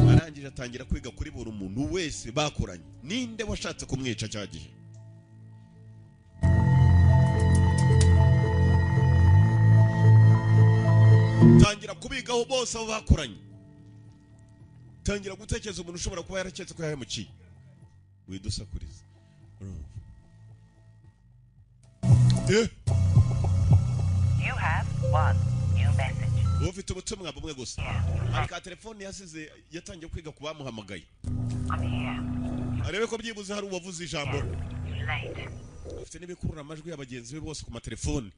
Arangije atangira kwiga kuri buri muntu wese bakoranye. Ninde washatse kumwica cyagihe? Tangira kubigaho bose abo bakoranye. Tangira gutekereza umuntu ushobora kuba yaraketse ko yahemukiye. Widusakuriza. You have one new message. ufite ubutumwa bumwe gusa aka telefone yasize yatangiye kwiga ku bamuhamagaye arebe ko byibuze hari uwavuze ijambo ufite n'ibikurura amajwi y'abagenzi be bose ku matelefone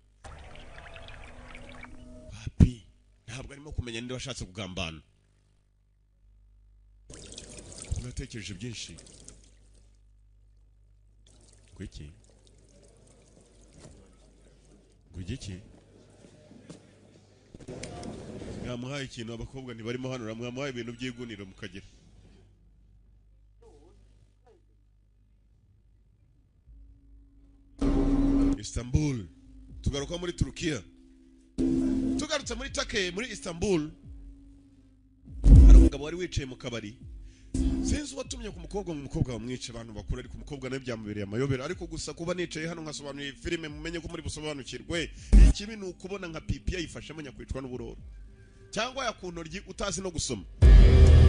papi ntabwo arimo kumenya ninde washatse kugambana natekereje byinshi kwiki gugiki mwamuhaye ikintu abakobwa ntibarimo hano mwamuhaye ibintu by'iguniro mukagira Istanbul tugaruka muri Turukiya tugarutse muri Take muri Istanbul hari umugabo wari wicaye mu kabari sinzi uwatumye ku mukobwa mu mukobwa bamwica abantu bakuru ariko umukobwa nawe byamubereye amayobera ariko gusa kuba nicaye hano nkasobanuye filime mumenye ko muri busobanukirwe ikibi ni ukubona nka pipi yayifashemo nyakwicwa n'uburoro cyangwa yakuntoryi utazi no gusoma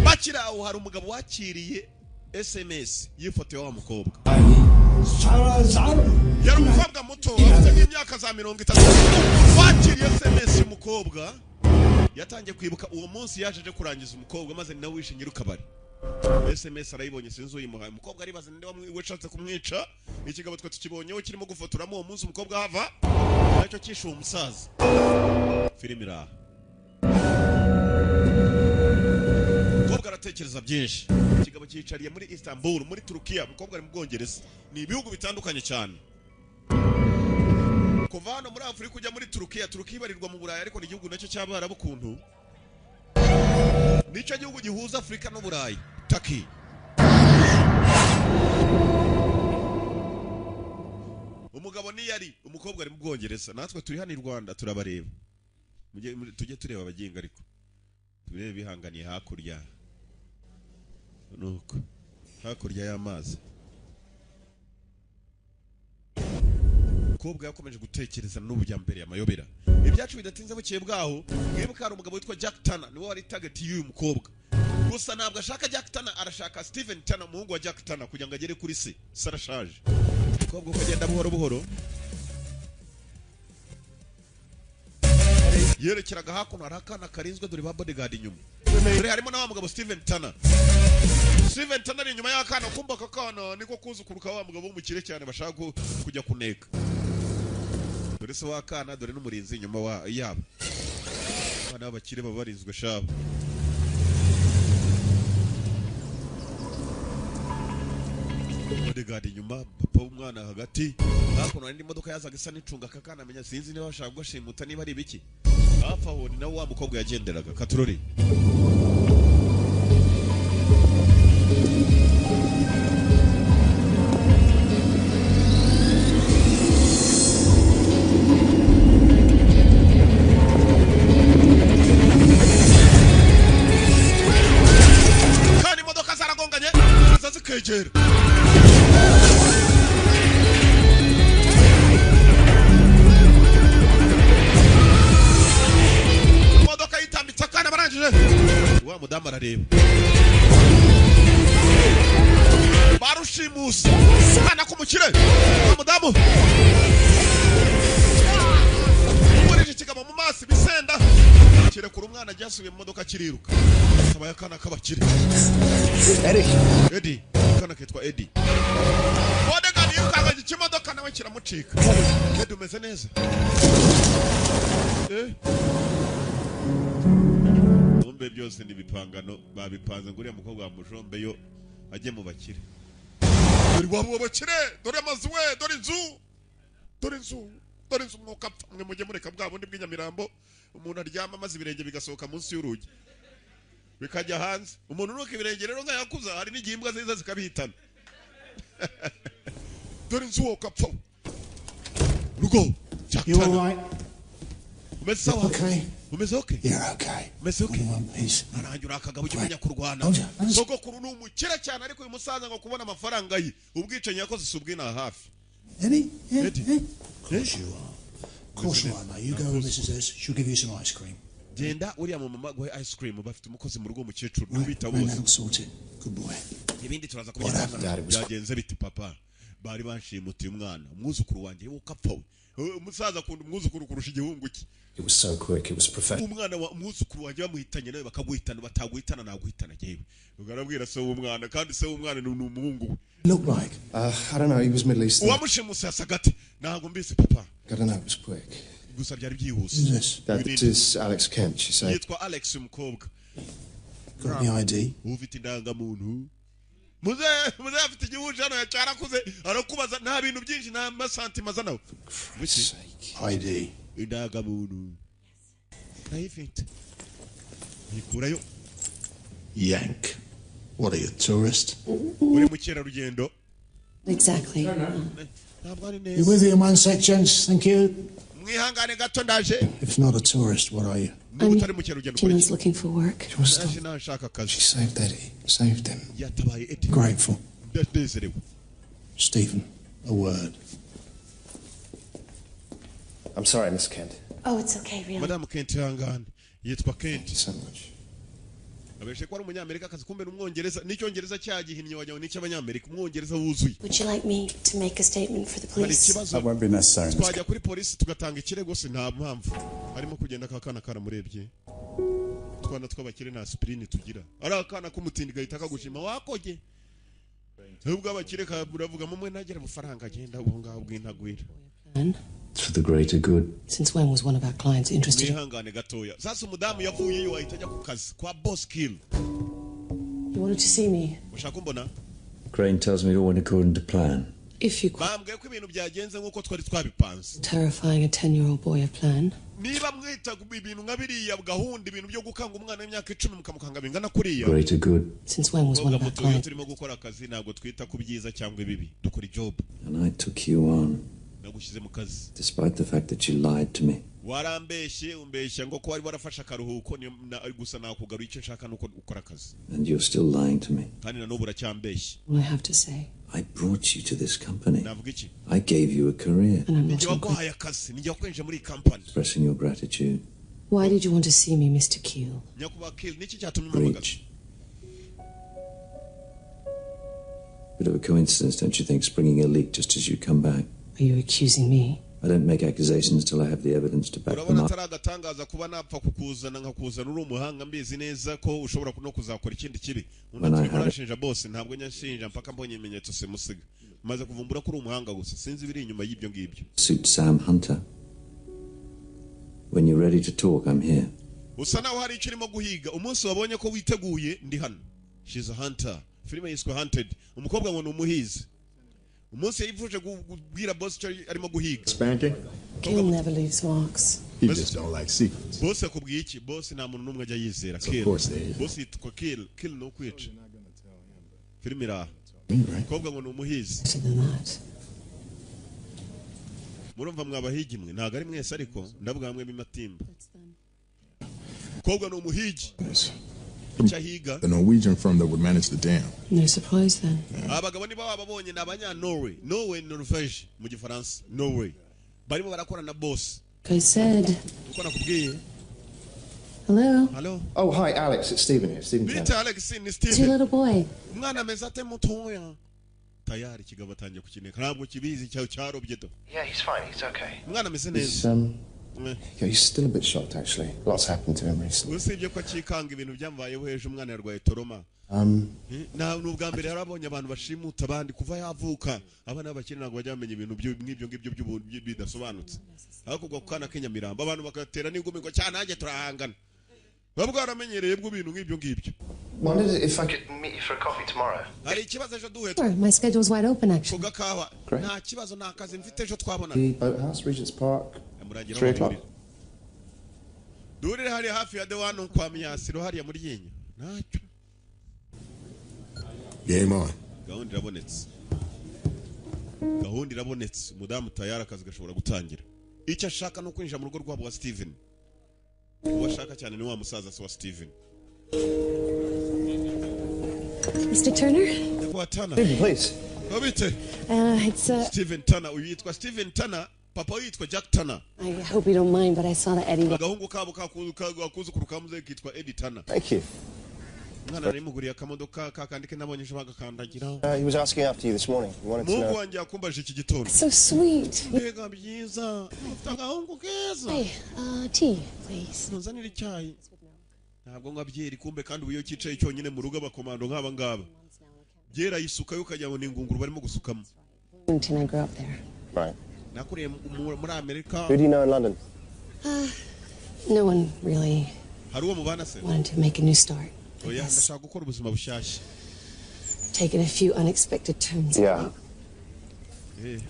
bakira aho hari umugabo wakiriye SMS yifotoye wa mukobwa yari umukobwa muto afite nk'imyaka za 30 wakiriye SMS y'umukobwa yatangiye kwibuka uwo munsi yajeje kurangiza umukobwa maze nawe wishingira ukabari SMS arayibonye sinzi uyimuhaye umukobwa aribaza ninde wamwishatse kumwica ikigabo twe tukibonyeho kirimo gufotoramo uwo munsi umukobwa hava nacyo kishe uwo musaza filime iraha umukobwa aratekereza byinshi ikigabo cyicariye muri Istanbul muri Turukiya umukobwa ari mu Bwongereza ni ibihugu bitandukanye cyane kuva hano muri Afurika kujya muri Turukiya ibarirwa mu Burayi ariko ni igihugu nacyo cy'Abarabu kuntu nicyo gihugu gihuza Afurika n'Uburayi Turkey umugabo ni yari umukobwa ari mu Bwongereza natwe turi hano i Rwanda turabareba tujye tureba abaginga ariko turebe bihanganiye hakurya nuko hakurya y'amazi umukobwa yakomeje gutekereza n'ubujya mbere y'amayobera ibyacu bidatinze bukeye bwaho mwibuka hari umugabo witwa Jack Tanner niwe wari target y'uyu mukobwa gusa ntabwo ashaka Jack Tanner arashaka Steven Tanner umuhungu wa Jack Tanner kugira ngo agere kuri se sarashaje umukobwa uko agenda buhoro buhoro yerekeraga hakuno hari akana karinzwe dore ba bodyguard inyuma dore harimo na wa mugabo Steven Tanner ari inyuma y'akana kumba kakana niko kuzukuruka wa mugabo w'umukire cyane bashaka kujya kuneka dore se wakana dore n'umurinzi inyuma wa yabo abana b'abakire baba barinzwe shabo bodyguard inyuma papa w'umwana hagati hakuno hari imodoka yazaga isa n'icunga kakana amenya sinzi niba bashaka gushimuta niba ari ibiki hafi aho ni nawe wa mukobwa yagenderaga katurori kandi imodoka zaragonganye zazikegera imodoka yitambitse akana barangije wa mudamu arareba barushimusi kana kumukire wa mudamu umurije ikigabo mu maso bisenda kirekura umwana ryasubiye mu modoka kiriruka saba yakana kabakire Eddie kana kitwa Eddie bodyguard yirukanga ikimodoka nawe kiramucika Eddie umeze neza umbe byose ni bipangano babipanze nguriya mukobwa wa mujombe yo ajye mu bakire dore wabo bakire dore amazu we dore inzu mwuka mwe mujye mureka bwa bundi bw'inyamirambo umuntu aryama maze ibirenge bigasohoka munsi y'urugi bikajya hanze umuntu nuko ibirenge rero nkayakuza hari n'igihimbwa ziza zikabihitana dore inzu wo kapfa rugo You all right? umeze sawa Okay. umeze okay You're okay. umeze okay Please. arangura akagabo kimenya kurwana sogokuru ni umukire cyane ariko uyu musaza ngo kubona amafaranga ye ubwicanyi yakoze subwina hafi Eddie? Yeah, Eddie? yeah. Of course you are. Of course you are, mate. You go with Mrs. S. She'll give you some ice cream. genda uriya mu mama guhe ice cream bafite umukozi mu rugo umukecuru Right, n'ubita right, bose that'll sort it. Good boy. ibindi turaza What happened, kubyitana Dad? It was byagenze biti papa bari banshimutiye umwana umwuzukuru wanjye ukapfa we umusaza akunda umwuzukuru kurusha igihungu cye. It was so quick, it was professional. Umwana wa umwuzukuru wanjye bamuhitanye nawe bakaguhitana bataguhitana naguhitana jewe ugarabwira se umwana kandi se umwana ni umuhungu. Look like? I don't know, he was Middle Eastern. Uwamushimuse asagate ntago mbise papa. I don't know, it was quick. Gusa byari byihuse. That is Alex Kent, she said. Yitwa Alex umukobwa. Got the ID? Ufite indangamuntu. Muze afite igihuje hano cyarakuze arakubaza nta bintu byinshi nta masantima zanawe. ID. Indangamuntu. Private. Nikurayo. Yank. What are you, a tourist? Uri mukerarugendo. Exactly. You with you in 1 sec, gents? Thank you. Mwihangane gato ndaje. If not a tourist, what are you? Gina's looking for work. She saved Eddie. Saved him. Grateful. Stephen, a word. I'm sorry, Miss Kent. Oh, it's okay, really. Madam Kent ihangane. Yitwa Kent. Thank you so much. Abeshe ko ari umunyamerika akazi kumbe n'umwongereza n'icyongereza cyagihinnye wajyaho n'icyabanyamerika umwongereza wuzuye. Would you like me to make a statement for the police? That won't be necessary. Twajya kuri polisi tugatanga ikirego se nta mpamvu. Arimo kugenda kakana karamurebye. Twana twabakire na aspirin tugira. Ari akana k'umutindi gahita kagushima wakoge. Ubwo abakire kaburavuga mumwe nagera bufaranga agenda ubu ngaho bw'intagwira. For the greater good. Since when was one of our clients interested? Mwihangane gatoya. Sasa umudamu yavuye yo ahita ajya ku kazi kwa Boss Kill. You wanted to see me? Ushaka kumbona? Crane tells me it all went according to plan. If you could. Bambwiye ko ibintu byagenze nkuko twari twabipanze. Terrifying a 10-year-old boy a plan. Niba mwita ibintu nka biriya gahunda ibintu byo gukanga umwana w'imyaka 10 mukamukanga bingana kuriya. Greater good. Since when was one of our clients? Turimo gukora akazi ntabwo twita ku byiza cyangwa ibibi. Dukora job. And I took you on. Nagushyize mu kazi. Despite the fact that you lied to me. Warambeshye umbeshya ngo ko wari warafashe akaruhuko gusa nakugaruye icyo nshaka nuko ukora akazi. And you're still lying to me. Kandi na n'ubu uracyambeshye. All I have to say. I brought you to this company. Navuga iki? I gave you a career. And I'm not waguhaye akazi nijya kwinjira muri company. Expressing your gratitude. Why did you want to see me, Mr. Keel? Nyakuba Keel niki cyatumye umamagara? Bit of a coincidence, don't you think, springing a leak just as you come back? Are you accusing me? I don't make accusations till I have the evidence to back them urabona up. taragatangaza kuba napfa kukuzana nkakuzana uri umuhanga mbizi neza ko ushobora no kuzakora ikindi kibi unashinja boss ntabwo nyashinja mpaka mbonye ibimenyetso simusiga maze kuvumbura ko uri umuhanga gusa sinzi biri inyuma y'ibyo ngibyo. Suit Sam Hunter. When you're ready to talk, I'm here. Usa naho hari ikirimo guhiga umunsi wabonye ko witeguye ndi hano. She's a hunter. Filime yiswe Hunted. Umukobwa ngo umuhizi. Umunsi yivuje kubwira boss cyo arimo guhiga. Spanking? Keel never leaves marks. He just don't like secrets. Boss akubwiye iki? Boss nta muntu numwe ajya yizera. Of course they is. Boss yitwa Kill no kwica. Filime ra. Umukobwa ngo umuhizi. Murumva mwabahigi mwe ntago ari mwese ariko ndavuga hamwe bimatimba. Umukobwa no umuhigi. The Norwegian firm that would manage the dam. No surprise then. Abagabo niba babonye nabanya Norway Norvege mu gifaransa Norway barimo barakora na boss. I said. Uko nakubwiye. Hello. Oh, hi, Alex. It's Stephen here. Stephen. Bita Alex ni Stephen. It's your little boy. Umwana meza ate mutoya. Tayari kigabo tangiye kukineka ntabwo kibizi cyo cyarobye to. Yeah, he's fine. He's okay. Umwana meze neza. Yeah, he's still a bit shocked actually. Lots happened to him recently. Usibye ko akikanga ibintu byambayeho ejo umwana yarwaye toroma. Na n'ubwa mbere yarabonye abantu bashimuta abandi kuva yavuka abana b'abakiri ntabwo bajya bamenya ibintu ngibyo bidasobanutse. Ariko kwa kana Kenyamirambo abantu bakatera n'ingumi ngo cyane nanjye turahangana. Babwo aramenyereye bwo ibintu ngibyo. Wondered if I could meet you for a coffee tomorrow. Hari ikibazo ejo duhe. Sure, my schedule's wide open actually. Kugakawa. Nta kibazo nta kazi mfite ejo twabona. The Boathouse, Regent's Park. 3 o'clock. Durire hari hafi ya Dewano kwa Myasiro hariya muri Yenyo. Ntacyo. Game on. Gahunda irabonetse. Mudamu tayari akazi gashobora gutangira. Icyo ashaka no kwinjira mu rugo rwabo wa Steven. Uwashaka cyane ni wa musaza wa Steven. Mr. Turner? Steven, please. Obite. It's Steven Turner. Uyu yitwa Steven Turner. Papa yitwa Jack Turner. I hope you don't mind, but I saw that Eddie. Agahungu kabo kakuzukuru kamuze kitwa Eddie Turner. Thank you. Mwana arimuguriye akamodoka kakandi ke nabonye ejo bagakandagira. He was asking after you this morning. He wanted to Mungu know. wanjye yakumbaje iki gitondo. So sweet. Mbega byiza. Agahungu keza. Hey, tea, please. Nzanira icyayi. Ntabwo ngabyeri kumbe kandi ubu iyo cyicaye cyonyine mu rugo abakomando nk'aba ngaba. Byera yisuka yo kajya ngo ni ingunguru barimo gusukamo. Until I grew up there. Right. Nakuriye muri Amerika. Who do you know in London? No one really Hari uwo mubana se? wanted to make a new start. Oya ndashaka gukora ubuzima bushyashya. Taking a few unexpected turns. Yeah. Eh,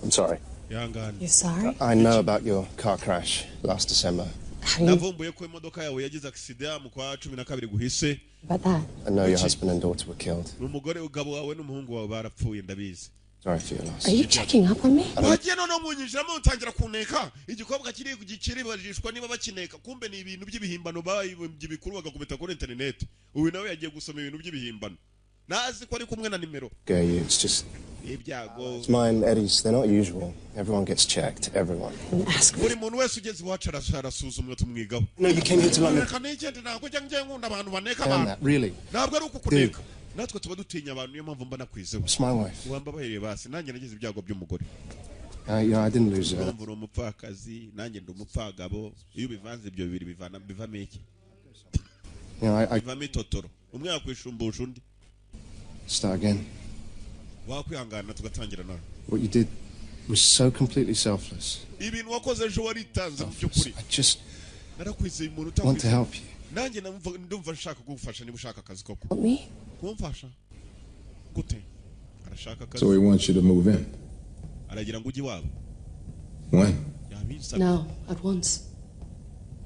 I'm sorry. yangana. You're sorry? I know about your car crash last December. How do you Navumbuye ko imodoka yawe yagize accident mu kwa 12 guhise. about that? I know your husband and daughter were killed. Umugore ugabo wawe n'umuhungu wawe barapfuye ndabizi. Sorry for your loss. Are you checking up on me? Wagiye none munyinjiramo utangira kuneka igikobwa kiri kugikiri barishwa niba bakineka kumbe ni ibintu by'ibihimbano by'ibikuru bagakubita kuri internet. Ubu nawe yagiye gusoma ibintu by'ibihimbano. Nazi ko ari kumwe na nimero. Okay, it's just Ibyago. it's mine, Eddie's. They're not usual. Everyone gets checked. Everyone. Ask me. Buri muntu wese ugeze iwacu arasuzumwa tumwigaho. No, you came here to London. Reka nigende ntabwo njya nkunda abantu baneka Damn abantu. that, really. Ntabwo ari uko kuneka. Natwe tuba dutinya abantu niyo mpamvu mba nakwizeho. It's my wife. Wamba bahereye basi nanjye nagize ibyago by'umugore. Yeah, I didn't lose her. Urumva umupfakazi nanjye ndi umupfagabo iyo bivanze ibyo bibiri bivamo iki? Bivamo itotoro. Umwe yakwishumbusha undi. Start again. Wakwihangana tugatangira nawe. What you did was so completely selfless. Ibintu wakoze ejo waritanze mu by'ukuri. I just Narakwizeye umuntu want to utakwizeye. help you. Nanjye ndumva nshaka kugufasha niba ushaka akazi koko. Help me? Kumfasha. Gute? Arashaka akazi. So he wants you to move in. Aragira ngo ujye iwabo. When? Yabisabye. No, at once.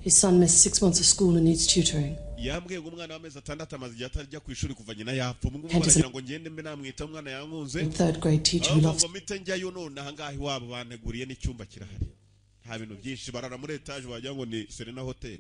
His son missed 6 months of school and needs tutoring. Yambwiye ngo umwana w'amezi 6 amaze igihe atajya ku ishuri kuva nyina yapfa. Mungu baragira ngo ngende mbe namwita umwana yankunze. Third grade teacher who loves ngo mite njyayo none aha ngaha iwabo baneguriye n'icyumba kirahari. Nta bintu byinshi barara muri etage wagira ngo ni Serena Hotel.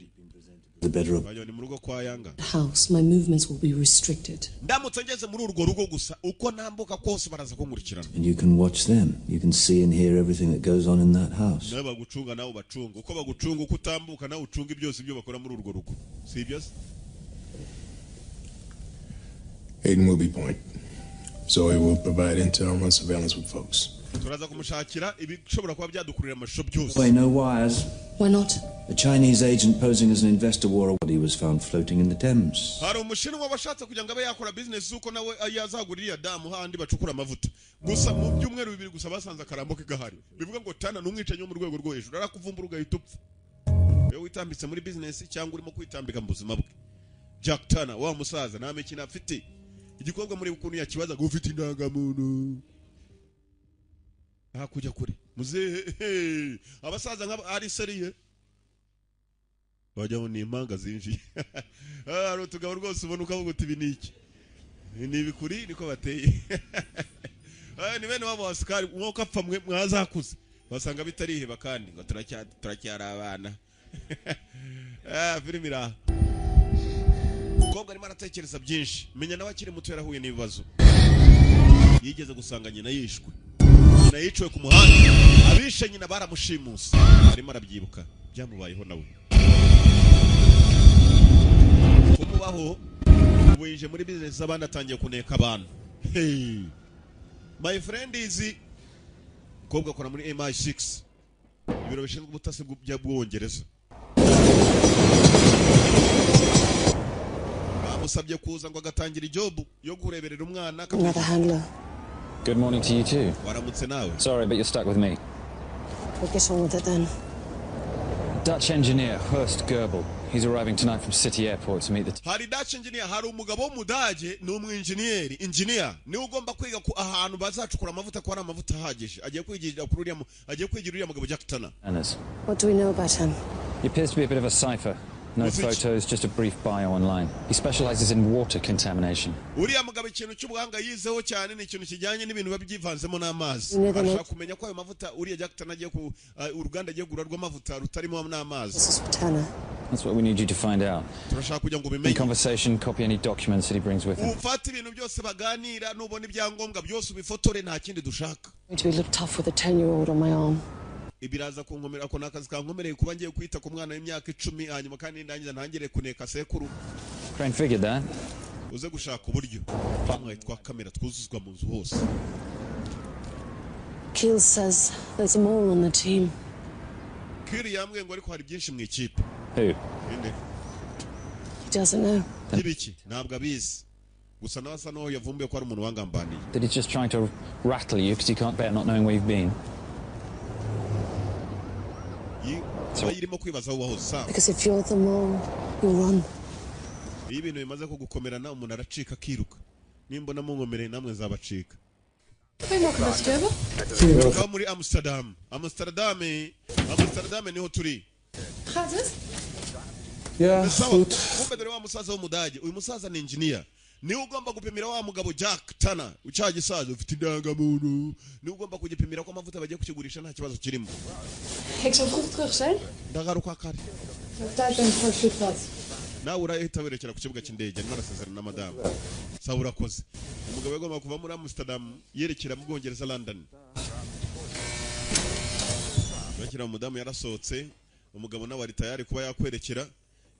The bedroom. Bajya muri rugo kwa Yanga. house. My movements will be restricted. Ndamutse ngeze muri urwo rugo gusa uko nambuka kose baraza kunkurikirana. And you can watch them. You can see and hear everything that goes on in that house. Nawe bagucunga nawe bacunga. Uko bagucunga uko utambuka nawe ucunga byose ibyo bakora muri urwo rugo. Si byose? Hayden will be point. So he will provide intel and run surveillance with folks. Turaza kumushakira ibishobora kuba byadukurira amashusho byose. Why no wires? Why not? A Chinese agent posing as an investor wore a body was found floating in the Thames. Hari umushinwa washatse kugira ngo abe yakora business uko nawe yazagurira damu handi bacukura amavuta. Gusa mu byumweru bibiri gusa basanze akarambo ke gahari. Bivuga ngo tana n'umwicanyi mu rwego rwo hejuru arakuvumbura ugahita upfa. Iyo witambitse muri business cyangwa urimo kwitambika mu buzima bwe. Jack Turner wa musaza nta mikino afite. Igikobwa muri ukuntu yakibaza ngo ufite indangamuntu. Hakujya kure. Muzehe abasaza nk'aba ari seriye. Bajya ni impanga zinji. Ari utugabo rwose ubona ukavuga uti biniki. Ni bikuri niko bateye. Ni bene wabo wasikari mwuka apfa mwazakuze. Basanga bitariheba kandi ngo turacyara abana. Filimi ra. Umukobwa arimo aratekereza byinshi. Menya nawe akiri muto yarahuye n'ibibazo. Yigeze gusanga nyina yishwe. Nyina yiciwe ku muhanda. Abishe nyina baramushimusa. Arimo arabyibuka. Byamubayeho nawe. Kumubaho winje muri business abandi atangiye kuneka abantu. Hey. My friend is umukobwa akora muri MI6. Ibiro bishinzwe ubutasi bw'Ubwongereza. Bamusabye kuza ngo agatangira ijob yo kureberera umwana. Another handler. Good morning to you too. Waramutse nawe. Sorry, but you're stuck with me. We'll get on with it then. Dutch engineer Horst Goebbels. He's arriving tonight from City Airport to meet the... Hari Dutch engineer, hari umugabo w'umudage ni engineer niwe ugomba kwiga ku ahantu bazacukura amavuta ko ari amavuta ahagije. Agiye kwigira uriya mugabo Jack Turner. What do we know about him? He appears to be a bit of a cipher. No photos, just a brief bio online. He specializes in water contamination. Uriya mugabo ikintu cy'ubuhanga yizeho cyane ni ikintu kijyanye n'ibintu babyivanzemo n'amazi. Ashaka kumenya ko ayo mavuta uriya Jack Turner agiye ku uruganda agiye gura rw'amavuta rutarimo n'amazi. This is Turner. That's what we need you to find out. Turashaka kugira ngo bimenye. In conversation, copy any documents that he brings with him. Ufata ibintu byose baganira nubona ibyangombwa byose ubifotore nta kindi dushaka. To look tough with a 10-year-old on my arm. Ibiraza kunkomera ako nakazi kankomereye kuba ngiye kwita ku mwana w'imyaka 10 hanyuma kandi ndangiza ntangire kuneka sekuru. Crane figured that. uze gushaka uburyo twamuhaye twa kamera twuzuzwa mu nzu hose. Keel says there's a mole on the team. Kiri yambwiye ngo ariko hari byinshi mu ikipe. Who? Inde. He doesn't know. Ibiki ntabwo abizi. Gusa nawe asa n'uwo yavumbuye ko ari umuntu wangambaniye. That he's just trying to rattle you because you can't bear not knowing where you've been. Irimo kwibaza aho wahoze Sam. Because if you're the mole, you'll run. Iyo ibintu bimaze ko gukomerana umuntu aracika akiruka. Nimbona munkomereye namwe zabacika. Kwa muri Amsterdam. Amsterdam niho turi. Gaat het? Ja, goed. Kumbe dore wa musaza w'umudage. Uyu musaza ni engineer. Niwe ugomba gupimira wa mugabo Jack Turner. Ucya gisaza ufite indangamuntu. Niwe ugomba kugipimira ko amavuta bagiye kukigurisha nta kibazo kirimo. Ik zou vroeg terug zijn. Ndagaruka kare. Tijd ben ik voor Stuttgart. Nawe urahita werekera ku kibuga cy'indege narasezerana na madame. Sawa urakoze. Umugabo yagomba kuva muri Amsterdam yerekera mu Bwongereza London. Bakira umudamu yarasohotse, umugabo nawe ari tayari kuba yakwerekera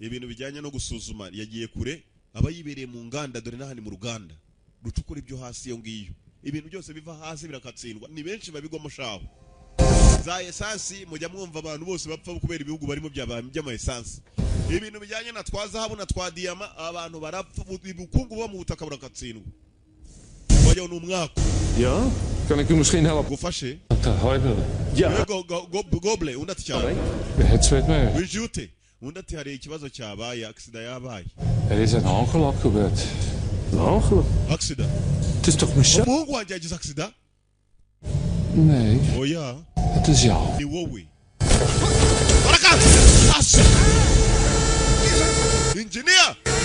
ibintu bijyanye no gusuzuma yagiye kure aba yibereye mu nganda dore nahani mu ruganda rucukura ibyo hasi yo ngiyo. Ibintu byose biva hasi birakatsindwa. Ni benshi babigwamo shaho. Za essence mujya mwumva abantu bose bapfa kubera ibihugu barimo by'ama essence. Ibintu bijyanye na twazahabu na twadiyama abantu barapfa ubukungu buba mu butaka burakatsindwa. Wajya n'umwaka. Ja, kan ik u misschien helpen? Gufashe. Ja. Goble undati cyane. Het spijt me. Wijute undati hari ikibazo cyabaye accident yabaye. Er is een ongeluk gebeurd. Een ongeluk? Accident. Het is toch mijn zoon? Umuhungu wanjye yagize accident? Nee. Oh ja. Het is jou. Ni wowe.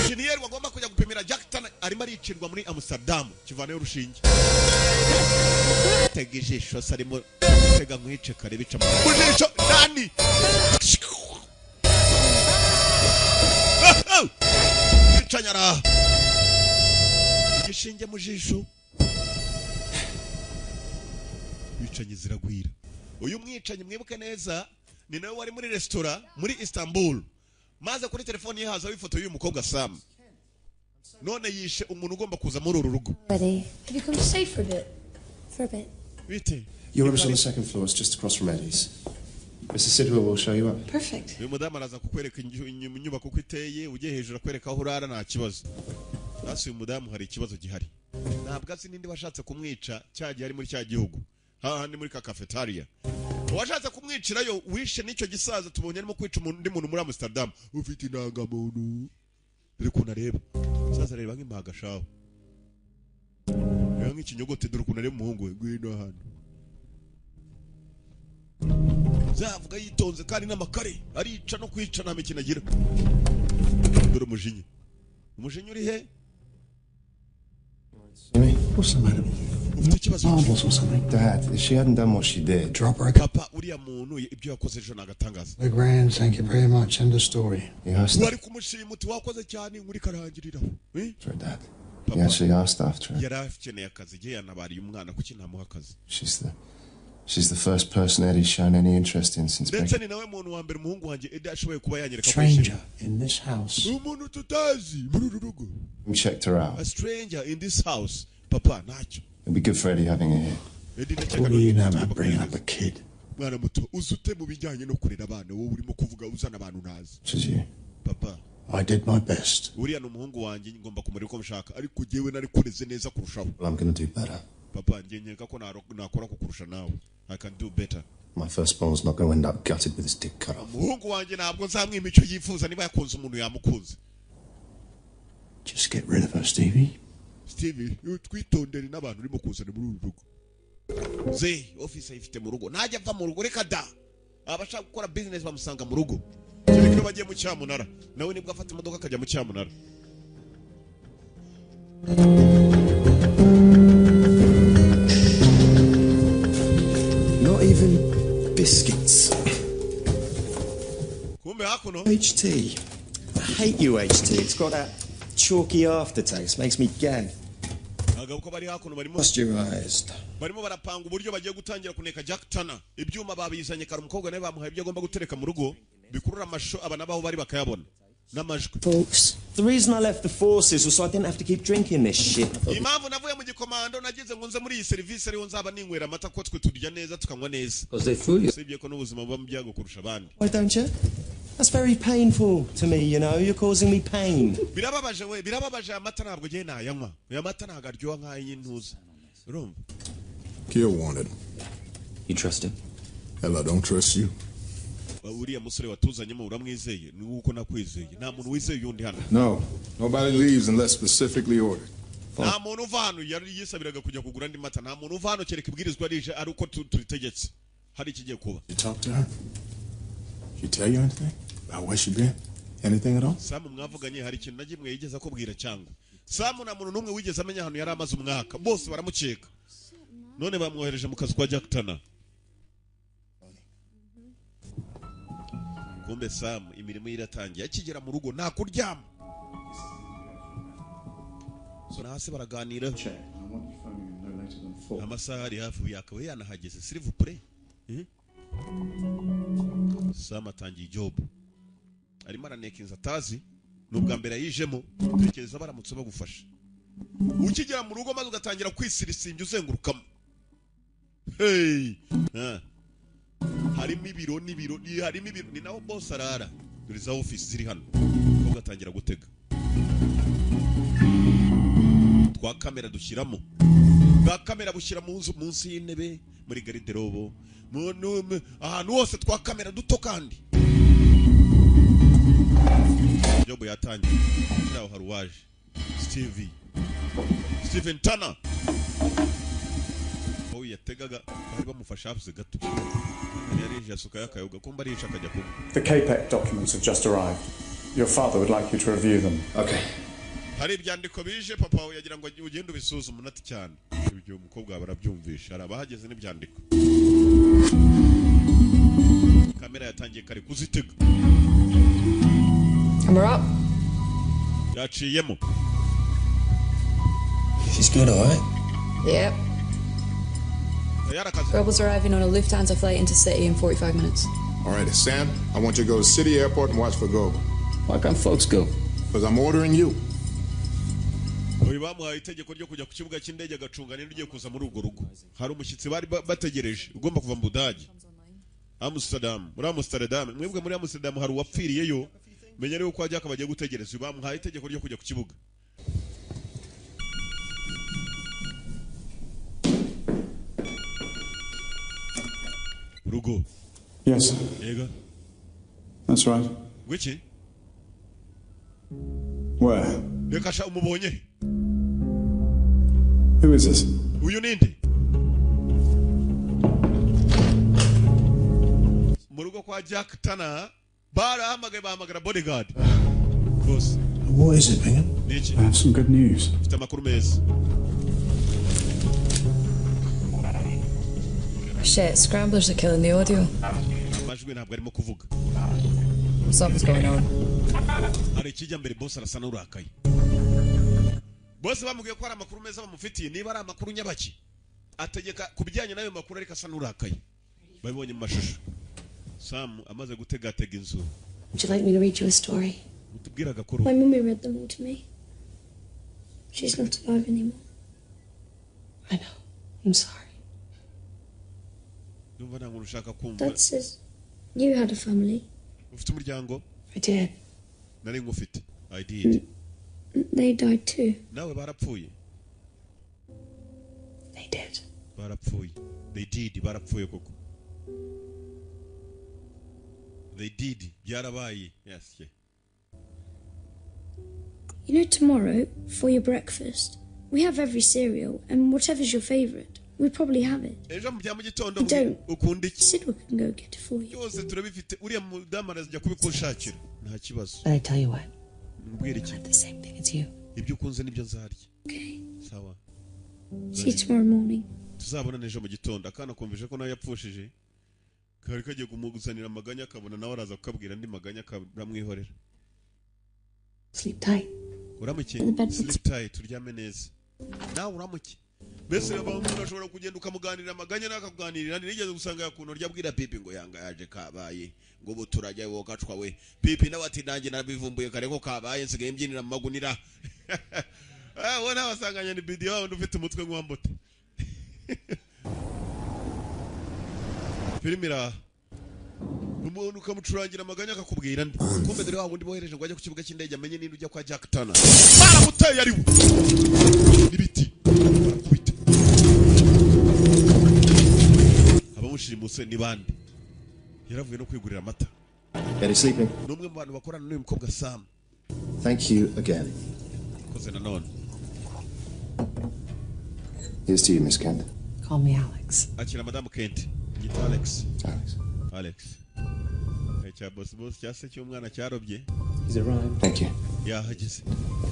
Engineer wagomba kujya gupimira Jack Turner arimo aricirwa muri Amsterdam kivanayo rushinge. Tega ijisho sarimo tega nkwice kare bica mu jisho nani. Bicanyara. Igishinge mu jisho. Bicanyi ziragwira. Uyu mwicanyi mwibuke neza ni nawe wari muri restaurant muri Istanbul. Maze kuri telefone ye haza ifoto y'uyu mukobwa Sam. None yishe umuntu ugomba kuza muri uru rugo. Have you come to stay for a bit? For a bit. Bite. Your room's on the second floor. It's just across from Eddie's. Mr. Sidwell will show you up. Perfect. Uyu mudamu araza kukwereka inyubako uko iteye, ugiye hejuru akwereka aho urara nta kibazo. Hasi uyu mudamu hari ikibazo gihari. Ntabwo azi ninde washatse kumwica cyagiye ari muri cya gihugu. Hahandi muri ka cafeteria. Washatse kumwicirayo wishe n'icyo gisaza tubonye arimo kwica undi muntu muri Amsterdam. Ufite indangamuntu. Dore ukuntu areba. Saza reba nk'impaga shaho. Reba nk'ikinyogote dore ukuntu areba umuhungu we ngwino hano. Zavuga yitonze kandi n'amakare arica no kwica nta mikino agira. Dore umujinya. Umujinya uri he? What's the matter with you? Marbles or something? Dad, if she hadn't done what she did. Drop her a Papa uriya muntu ibyo yakoze ejo nagatangaza. The grand, thank you very much. End of story. He asked Wari kumushima uti wakoze cyane muri karangiriraho. her, Dad. He actually asked after her. Yari akeneye akazi igihe yanabariye umwana kuki ntamuha akazi. She's the first person Eddie's shown any interest in since Ndetse ni nawe muntu wa mbere umuhungu wanjye Eddie ashoboye kuba yanyereka Stranger in this house. Umuntu tutazi muri uru rugo. We checked her out. A stranger in this house. Papa ntacyo. It'd be good for Eddie having her here. What do you know about bringing up a kid? Mwana muto uzute mu bijyanye no kurera abana wowe urimo kuvuga uzana abantu nazi. She's you. Papa. I did my best. Uriya ni umuhungu wanjye ngomba kumureka uko mshaka ariko jewe nari kureze neza kurushaho. Well, I'm going to do better. Papa njye nkeka ko nakora kukurusha nawe. I can do better. My firstborn's not going to end up gutted with his dick cut off. Umuhungu wanjye ntabwo nzamwima icyo yifuza niba yakunze umuntu yamukunze. Just get rid of her, Stevie. Stevie, twitondere n'abantu urimo kuzana muri uru rugo. Office ifite mu rugo. Najya ava mu rugo reka da. Abashaka gukora business bamusanga mu rugo. Cyane ko bagiye mu cyamunara. Nawe nibwo afata imodoka akajya mu cyamunara. Not even biscuits. Kumbe hakuno. HT. I hate you, HT. It's got that chalky aftertaste. Makes me gag. Agabuko bari hakuno barimo. Pasteurized. Barimo barapanga uburyo bagiye gutangira kuneka Jack Turner. Ibyuma babizanye kare umukobwa nawe bamuhaye ibyo agomba gutereka mu rugo. Bikurura amasho abana baho bari bakayabona. n'amajwi. Folks, the reason I left the forces was so I didn't have to keep drinking this shit. Impamvu navuye mu gikomando nagize ngo nze muri iyi service ariho nzaba ninywera amata ko twe turya neza tukanywa neza. Sibye ko n'ubuzima buba mu byago kurusha abandi. Why don't you? That's very painful to me, you know. You're causing me pain. Birababaje we, birababaje amata ntabwo giye nayanywa. Oya amata ntabwo aryoha nk'ay'intuza. Urumva? Kill wanted. You trust him? Hell, I don't trust you. Uriya musore watuzanyemo uramwizeye ni uko nakwizeye nta muntu wizeye yundi hano. No, nobody leaves unless specifically ordered. Nta muntu uva hano yari yisabiraga kujya kugura andi mata. Nta muntu uva hano kereka ibwirizwa rije ari uko turitegetse. Hari ikigiye kuba. You talk to her? She tell you anything about where she been? Anything at all? Sam mwavuganye hari ikintu nagimwe yigeze akubwira cyangwa. Sam nta muntu numwe wigeze amenya hano yari amaze umwaka. Bose baramukeka. None bamwohereje mu kazi kwa Jack Turner. Kumbe Sam imirimo iratangiye akigera mu rugo nta kuryama. So nahase baraganira. Amasaha ari hafi yakawe yanahageze s'il vous plaît. Sam atangiye job. Arimo aranekinza tazi nubwa mbere yijemo tekereza baramutse bagufasha. Ukigera mu rugo maze ugatangira kwisirisinga uzengurukamo. Hey! Harimo ibiro ni naho boss arara. Dore za office ziri hano. Ugatangira gutega. Twa kamera dushyiramo. Ba kamera bushyira munsi y'intebe muri garderobe. Ahantu hose twa kamera duto kandi. Job yatangiye. Naho haruwaje. Steven Turner. Yategaga bari bamufasha hafuze gato. Yari yasuka yakayoga kumba ari ishaka kuba. The KPEC documents have just arrived. Your father would like you to review them. Okay. Hari ibyandiko bije papa yagira ngo ugende ubisuzuma unati cyane. Ibyo umukobwa barabyumvisha arabahageze n'ibyandiko. Kamera yatangiye kare kuzitega. Camera up. Yaciyemo. She's good, all right? Yep. Rebels arriving on a Lufthansa flight into city in 45 minutes. All right, Sam, I want you to go to City Airport and watch for Gogo. Why can't folks go? Because I'm ordering you. Uyu bamuhaye itegeko ryo kujya ku kibuga cy'indege agacunga n'indi ugiye kuza muri urwo rugo. Hari umushyitsi bari bategereje ugomba kuva mu Budage. Muri Amsterdam. Mwebwe muri Amsterdam hari uwapfiriyeyo. Menya rero ko ajya akabagiye gutegereza. Uyu bamuhaye itegeko ryo kujya ku kibuga. Rugo. Yes. Ega. That's right. Which? Where? Rekasha umubonye. Who is this? Uyu ninde? Mu rugo kwa Jack Turner bahamagara bodyguard. Boss. What is it, Bingham? I have some good news. Mfite amakuru meza. Shit, scramblers are killing the audio. Amajwi ntabwo arimo kuvuga. Something's going on. Hari ikijya mbere boss arasa n'urakaye. Boss bamubwiye ko ari amakuru meza bamufitiye niba ari amakuru nyabaki. Ategeka kubijyanye nayo makuru ariko asa n'urakaye. Babibonye mu mashusho. Sam amaze gutegatega inzu. Would you like me to read you a story? Utubwira gakuru. My mummy read them all to me. She's not alive anymore. I know. I'm sorry. Dad says you had a family. Ufite umuryango? I did. Nari ngufite. I did. They died too. Nawe barapfuye. They did. Barapfuye. They did. Barapfuye koko. They did. Byarabaye. Yes, yeah. You know, tomorrow for your breakfast we have every cereal and whatever's your favourite. We probably have it. Ejo mu bya mu gitondo ukunda iki? Sidwa can go get it for you. Yose turabifite uriya mudamu arazijya kubikushakira nta kibazo. But I tell you what. Mbwira iki? The same thing as you. Ibyo ukunze nibyo nzarya. Okay. Sawa. See you tomorrow morning. Tuzabona nejo mu gitondo akana kumvishe ko nawe yapfushije. Kari kagiye kumuguzanira amaganya akabona nawe araza kukabwira andi maganya akamwihorera. Sleep tight. Uramuke. Sleep tight turyame neza. Nawe uramuke. mbese umuntu ashobora kugenda ukamuganirira amaganya n'akakuganirira nigeze gusanga yakuntu ryabwira Pipi ngo yanga yaje kabaye ngo buturajya wo gacwa we Pipi nawe ati nanjye nabivumbuye kare ko kabaye nsigaye mbyinira mu magunira wona wasanganya ni video wawe ufite umutwe nk'uwambote filmira umuntu ukamucurangira amaganya akakubwira ndi kumbe dore wawe ndi bohereje ngo ajye ku kibuga cy'indege amenye ninde ujya kwa Jack Turner baramuteye ari we ibiti abamushimuse ni bande yaravuye no kwigurira amata Betty sleeping? Numwe mu bantu bakorana n'uyu mukobwa Sam. Thank you again. Koze nanone. Here's to you, Miss Kent. Call me Alex. Akira Madame Kent. Yitwa Alex. Alex. Alex. Echa boss cyase cy'umwana cyarobye. He's arrived. Thank you. Yahageze.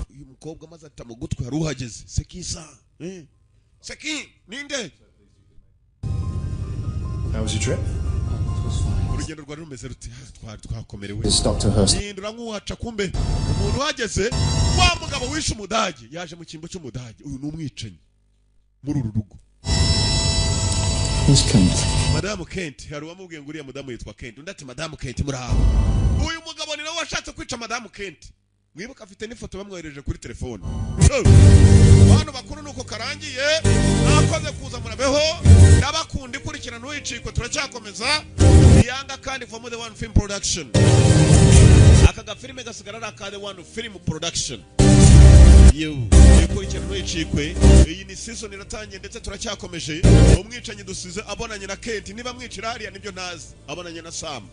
Uyu mukobwa maze atamugutwe haruhageze. Sekisa. Seki, ninde? How was your trip? Urugendo rwari rumeze rute twakomerewe. This Dr. Hurst. Ndura nk'uwaca kumbe. Umuntu wageze wa mugabo wishe umudage yaje mu kimbo cy'umudage. Uyu numwicanyi. Muri uru rugo. Miss Kent. Madame Kent, hari wamubwiye ngo uriya mudamu yitwa Kent. Undi ati Madame Kent muri aho. Uyu mugabo ni nawe washatse kwica Madame Kent. Mwibuka afite n'ifoto bamwohereje kuri telefone. Abantu bakuru nuko karangiye, nakoze kuza murabeho, n'abakundi kurikirana n'uyiciko turacyakomeza. Yanga kandi from the one film production. Aka gafilime gasigara ari aka the one film production. Yewe, kurikirana n'uyicikwe, iyi ni season iratangiye ndetse turacyakomeje. Umwicanyi dusize abonanye na Kent, niba mwicira hariya nibyo ntazi. Abonanye na Sam.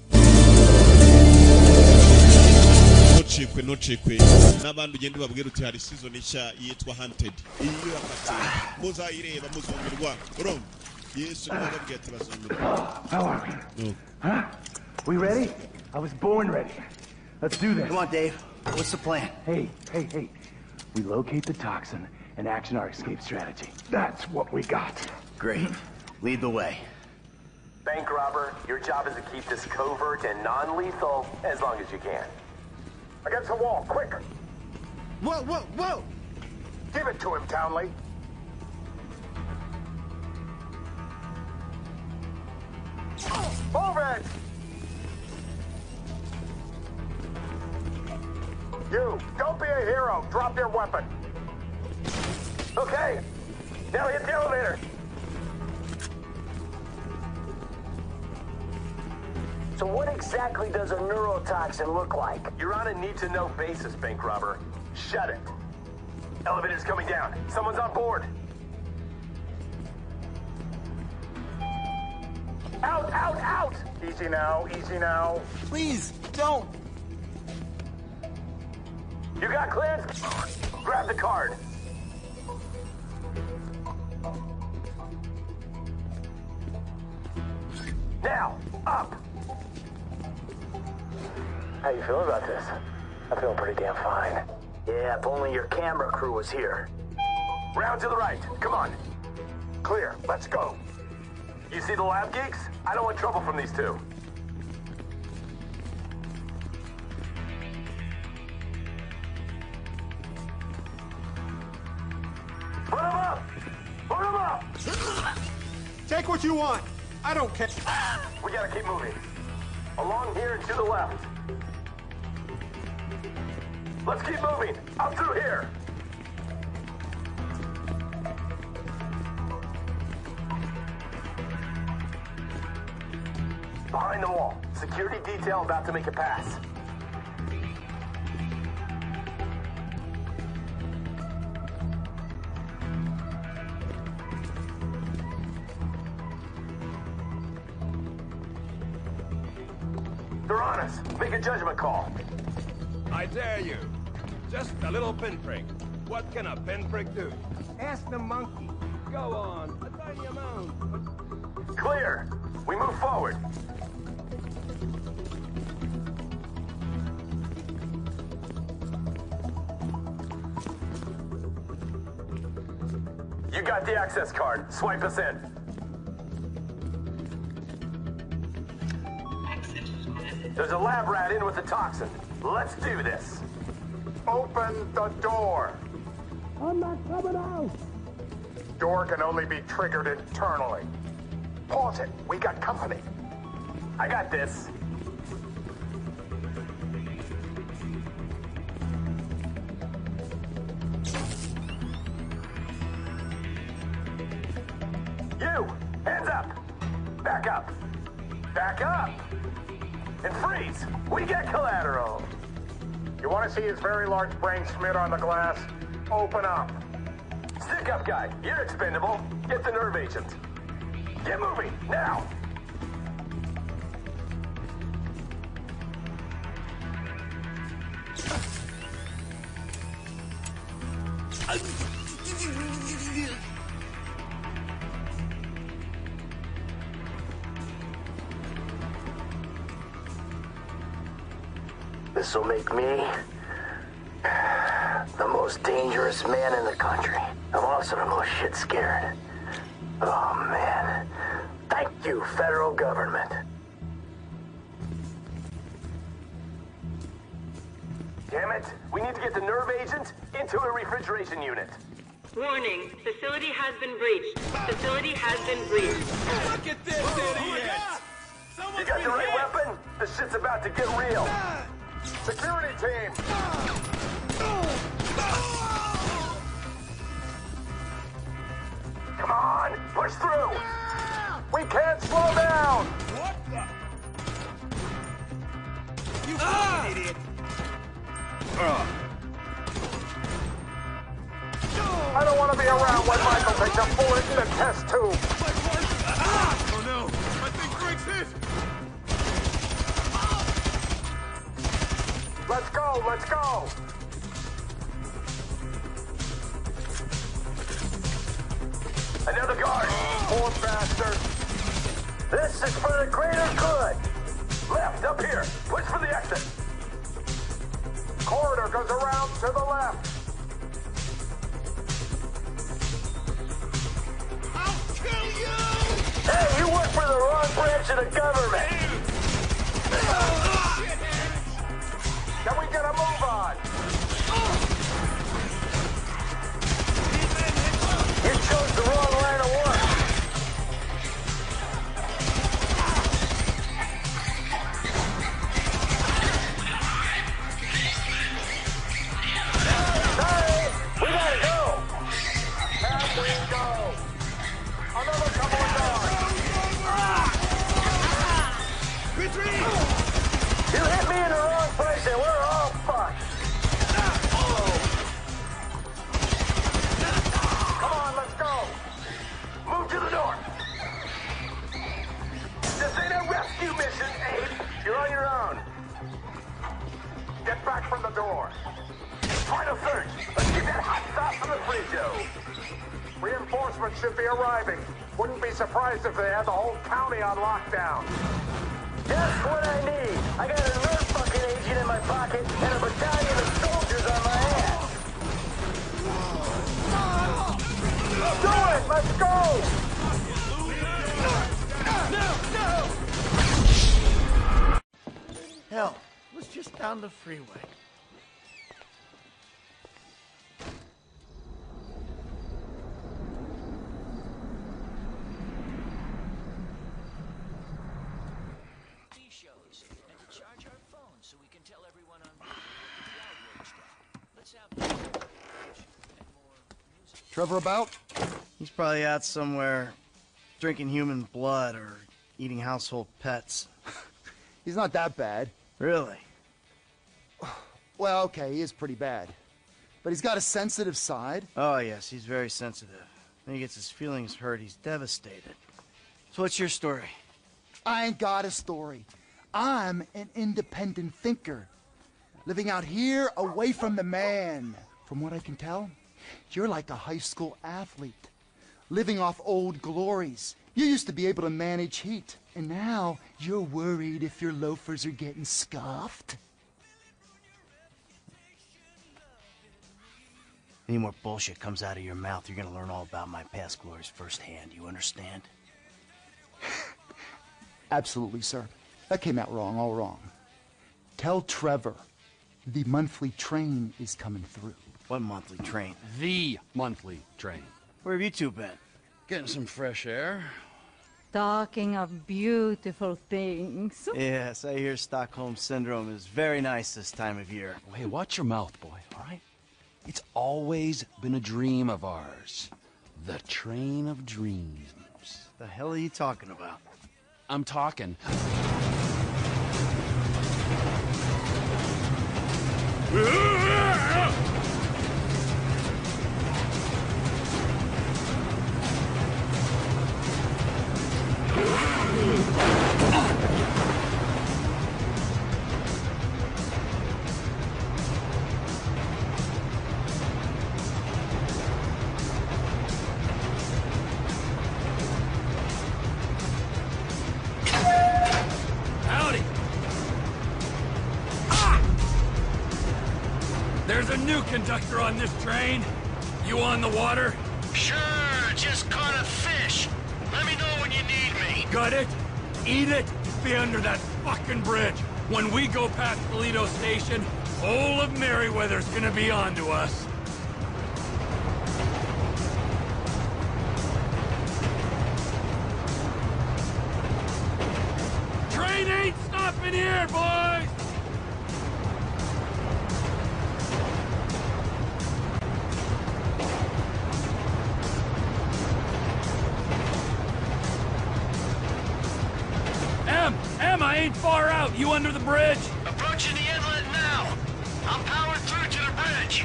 Nocikwe n'abandi ugende babwira uti hari season nshya yitwa Hunted iyo yakati muzayireba muzongerwa rom Yesu nababwiye ati bazongerwa. How are we? Huh? We ready? I was born ready. Let's do this. Come on, Dave. What's the plan? Hey. We locate the toxin and action our escape strategy. That's what we got. Great. Lead the way. Bank robber, your job is to keep this covert and non-lethal as long as you can. Against the wall, quick! Whoa! Give it to him, Townley. Move it! You, don't be a hero. Drop your weapon. Okay, now hit the elevator. So what exactly does a neurotoxin look like? You're on a need-to-know basis, bank robber. Shut it. Elevator's coming down. Someone's on board. Out! Easy now. Please, don't. You got clearance? Grab the card. Now, up. How you feeling about this? I'm feeling pretty damn fine. Yeah, if only your camera crew was here. Round to the right. Come on. Clear. Let's go. You see the lab geeks? I don't want trouble from these two. Put him up! Take what you want. I don't care. We gotta keep moving. Along here and to the left. Let's keep moving. Up through here. Behind the wall. Security detail about to make a pass. They're on us. Make a judgment call. I dare you. Just a little pinprick. What can a pinprick do? Ask the monkey. Go on. A tiny amount. Clear. We move forward. You got the access card. Swipe us in. There's a lab rat in with the toxin. Let's do this. Open the door. I'm not coming out. Door can only be triggered internally. Pause it. We got company. I got this. You! Hands up! Back up! Back up! And freeze! We get collateral! You want to see his very large brain smeared on the glass? Open up. Stick up, guy. You're expendable. Get the nerve agent. Get moving, now! This'll make me the most dangerous man in the country. I'm also the most shit scared. Oh, man. Thank you, federal government. Damn it! We need to get the nerve agent into a refrigeration unit. Warning, facility has been breached. Facility has been breached. Look at this idiot! You got the right weapon? This shit's about to get real. Security team! Come on, push through! We can't slow down! What the? You fucking idiot! I don't want to be around when Michael takes a bullet in the test tube. Oh no! I think Greg's hit! Let's go, let's go! Another guard! Poor bastard! This is for the greater good! Left, up here! Push for the exit! Corridor goes around to the left! I'll kill you! Hey, you work for the wrong branch of the government! Can we get a move on? You chose the wrong line of work. Hey, we gotta go. And we go. Another couple of dogs. Retreat! You hit me in the wrong place and we're all fucked. Come on, let's go. Move to the north. This ain't a rescue mission, Abe. You're on your own. Get back from the door. Final search. Let's get that hot sauce from the fridge. Reinforcements should be arriving. Wouldn't be surprised if they had the whole county on lockdown. Just what I need. I got a nerve fucking agent in my pocket and a battalion of soldiers on my ass. Do it! Let's go! Hell, it was just down the freeway. Trevor about? He's probably out somewhere drinking human blood or eating household pets. He's not that bad. Really? Well, okay, he is pretty bad. But he's got a sensitive side. Oh, yes, he's very sensitive. When he gets his feelings hurt, he's devastated. So what's your story? I ain't got a story. I'm an independent thinker. Living out here away from the man. From what I can tell, you're like a high school athlete. Living off old glories. You used to be able to manage heat. And now you're worried if your loafers are getting scuffed. Any more bullshit comes out of your mouth, you're gonna learn all about my past glories firsthand. You understand? Absolutely, sir. That came out wrong, all wrong. Tell Trevor the monthly train is coming through. What monthly train? The monthly train. Where have you two been? Getting some fresh air. Talking of beautiful things. Yes, I hear Stockholm Syndrome is very nice this time of year. Hey, watch your mouth, boy, all right? It's always been a dream of ours. The train of dreams. The hell are you talking about? I'm talking. Howdy! There's a new conductor on this train. You on the water? Sure, just caught a fish. Let me know when you need me. Gut it, eat it, be under that fucking bridge. When we go past Toledo Station, whole of Merryweather's gonna be on to us. Train ain't stopping here, boys! Em, I ain't far out. You under the bridge? Approaching the inlet now. I'm powered through to the bridge.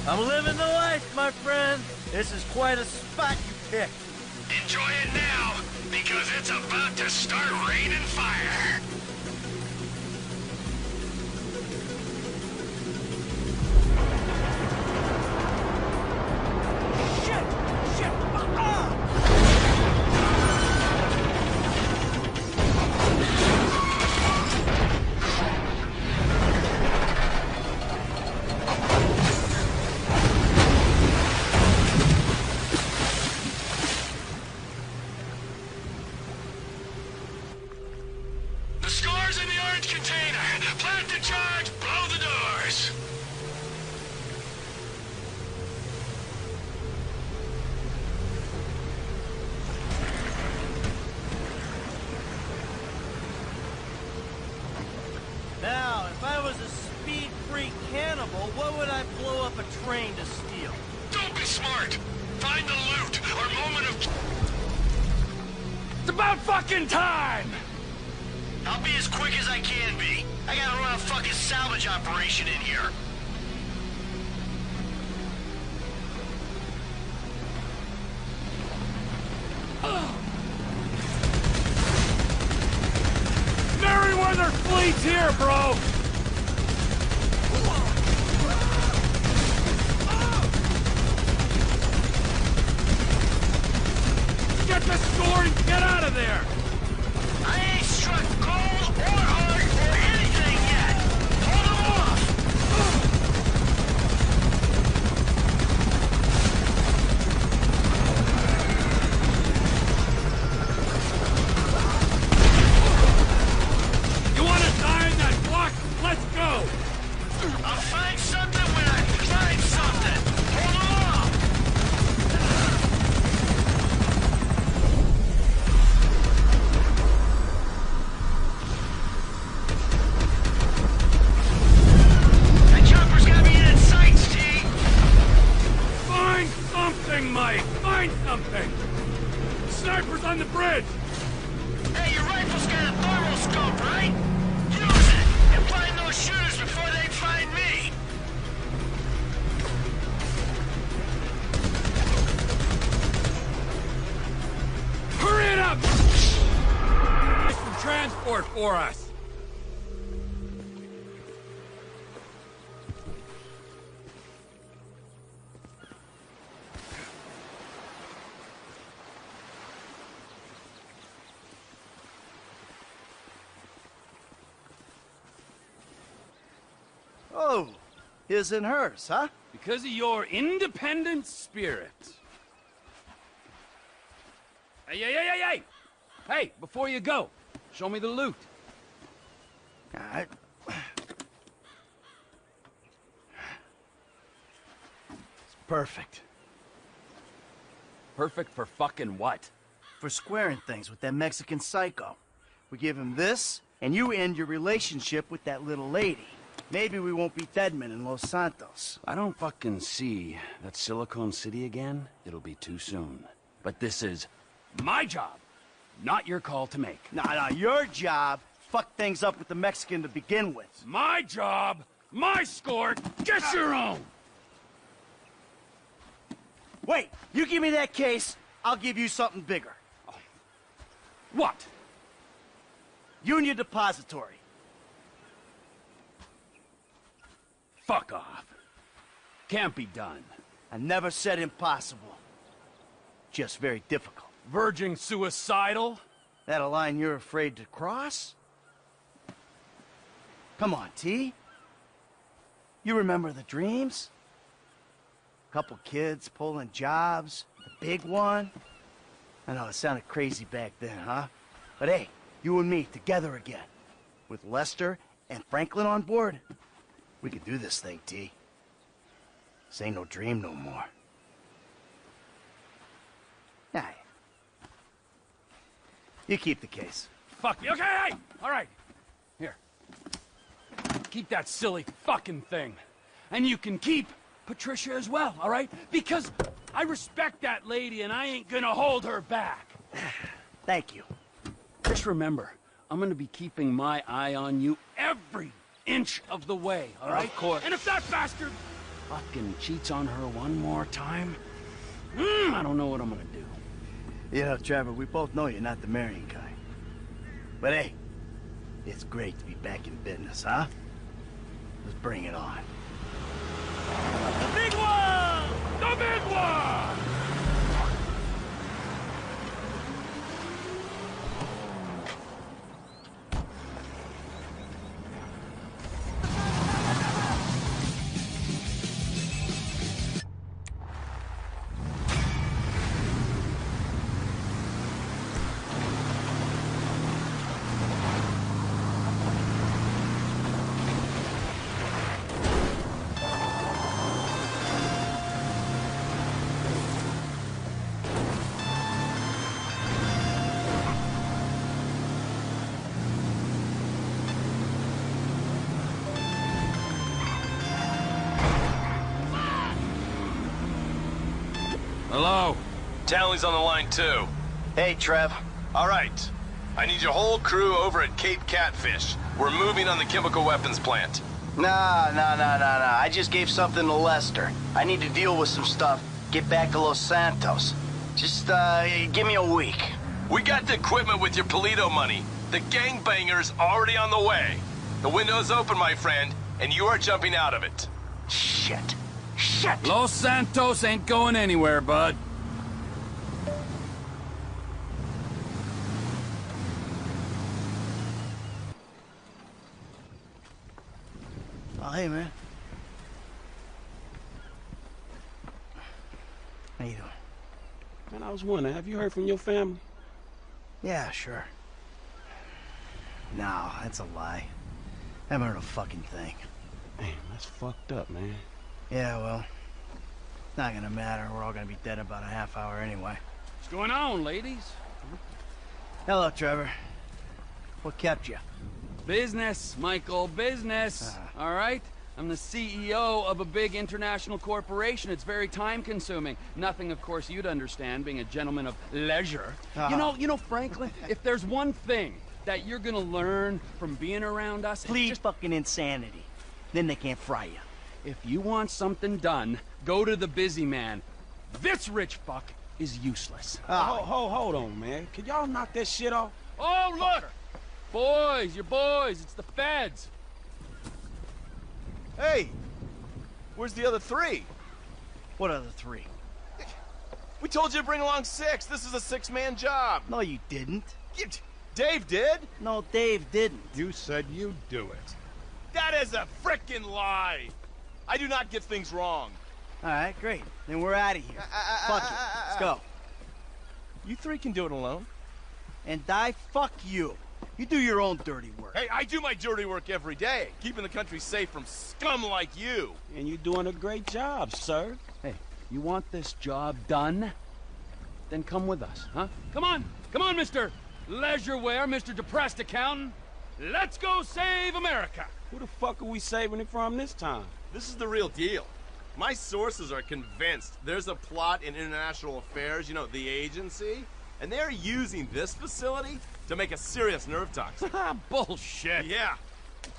I'm living the life, my friend. This is quite a spot you picked. Enjoy it now, because it's about to start raining fire. Now, if I was a speed-free cannibal, what would I blow up a train to steal? Don't be smart. Find the loot, or moment of... It's about fucking time! I'll be as quick as I can be. I gotta run a fucking salvage operation in here. Merryweather fleet's here, bro! Get the score and get out of there! I ain't struck gold or hard or anything yet! Hold them off! You wanna die in that block? Let's go! I'll find something when I find something! Hold them off! escort for us. Oh, his and hers, huh? Because of your independent spirit. Hey! Hey, before you go, show me the loot. All right. It's perfect. Perfect for fucking what? For squaring things with that Mexican psycho. We give him this, and you end your relationship with that little lady. Maybe we won't be deadmen in Los Santos. I don't fucking see that Silicon City again. It'll be too soon. But this is my job, not your call to make. Nah, your job fucked things up with the Mexican to begin with. My job, my escort, get your own! Wait, you give me that case, I'll give you something bigger. What? Union Depository. Fuck off. Can't be done. I never said impossible. Just very difficult. Verging suicidal? That a line you're afraid to cross? Come on, T. You remember the dreams? Couple kids pulling jobs, the big one. I know it sounded crazy back then, huh? But hey, you and me together again. With Lester and Franklin on board. We can do this thing, T. This ain't no dream no more. Hey. You keep the case. Fuck me. Okay, hey! All right. Here. Keep that silly fucking thing. And you can keep Patricia as well, all right? Because I respect that lady and I ain't gonna hold her back. Thank you. Just remember, I'm gonna be keeping my eye on you every inch of the way, all right? Of course. And if that bastard fucking cheats on her one more time, I don't know what I'm gonna do. You know, Trevor, we both know you're not the marrying kind. But hey, it's great to be back in business, huh? Let's bring it on. The big one! The big one! Hello? Townley's on the line, too. Hey, Trev. All right. I need your whole crew over at Cape Catfish. We're moving on the chemical weapons plant. Nah. I just gave something to Lester. I need to deal with some stuff. Get back to Los Santos. Just, give me a week. We got the equipment with your Polito money. The gangbangers already on the way. The window's open, my friend, and you are jumping out of it. Shit. Los Santos ain't going anywhere, bud. Oh, hey, man. How you doing? Man, I was wondering, have you heard from your family? Yeah, sure. No, that's a lie. Haven't heard a fucking thing. Man, that's fucked up, man. Yeah, well, not gonna matter. We're all gonna be dead in about a half hour anyway. What's going on, ladies? Hello, Trevor. What kept you? Business, Michael, business. All right? I'm the CEO of a big international corporation. It's very time-consuming. Nothing, of course, you'd understand, being a gentleman of leisure. You know, Franklin, if there's one thing that you're gonna learn from being around us... Please, fucking insanity. Then they can't fry you. If you want something done, go to the busy man. This rich fuck is useless. Hold on, man. Can y'all knock that shit off? Oh, look! Boys, your boys, it's the feds. Hey, where's the other 3? What other 3? We told you to bring along 6. This is a 6-man job. No, you didn't. Dave did. No, Dave didn't. You said you'd do it. That is a frickin' lie. I do not get things wrong. All right, great. Then we're out of here. Fuck it. Let's go. You 3 can do it alone. And fuck you. You do your own dirty work. Hey, I do my dirty work every day, keeping the country safe from scum like you. And you're doing a great job, sir. Hey, you want this job done? Then come with us, huh? Come on, Mr. Leisureware, Mr. Depressed Accountant. Let's go save America. Who the fuck are we saving it from this time? This is the real deal. My sources are convinced there's a plot in international affairs, you know, the agency, and they're using this facility to make a serious nerve toxin. Bullshit. Yeah.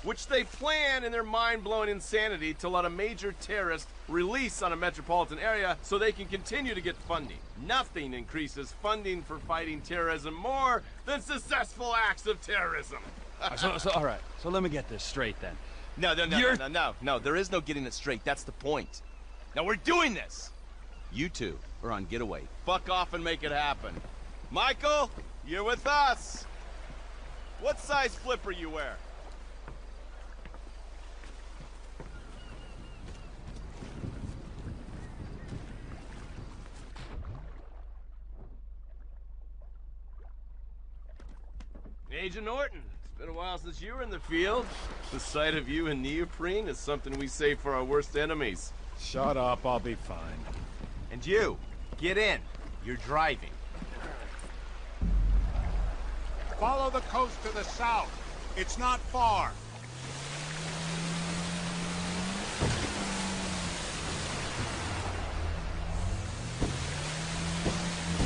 Which they plan in their mind-blowing insanity to let a major terrorist release on a metropolitan area so they can continue to get funding. Nothing increases funding for fighting terrorism more than successful acts of terrorism. All right, so let me get this straight then. No, there is no getting it straight. That's the point. Now we're doing this. You 2 are on getaway. Fuck off and make it happen. Michael, you're with us. What size flipper you wear? Agent Norton, it's been a while since you were in the field. The sight of you in neoprene is something we save for our worst enemies. Shut up, I'll be fine. And you, get in. You're driving. Follow the coast to the south. It's not far.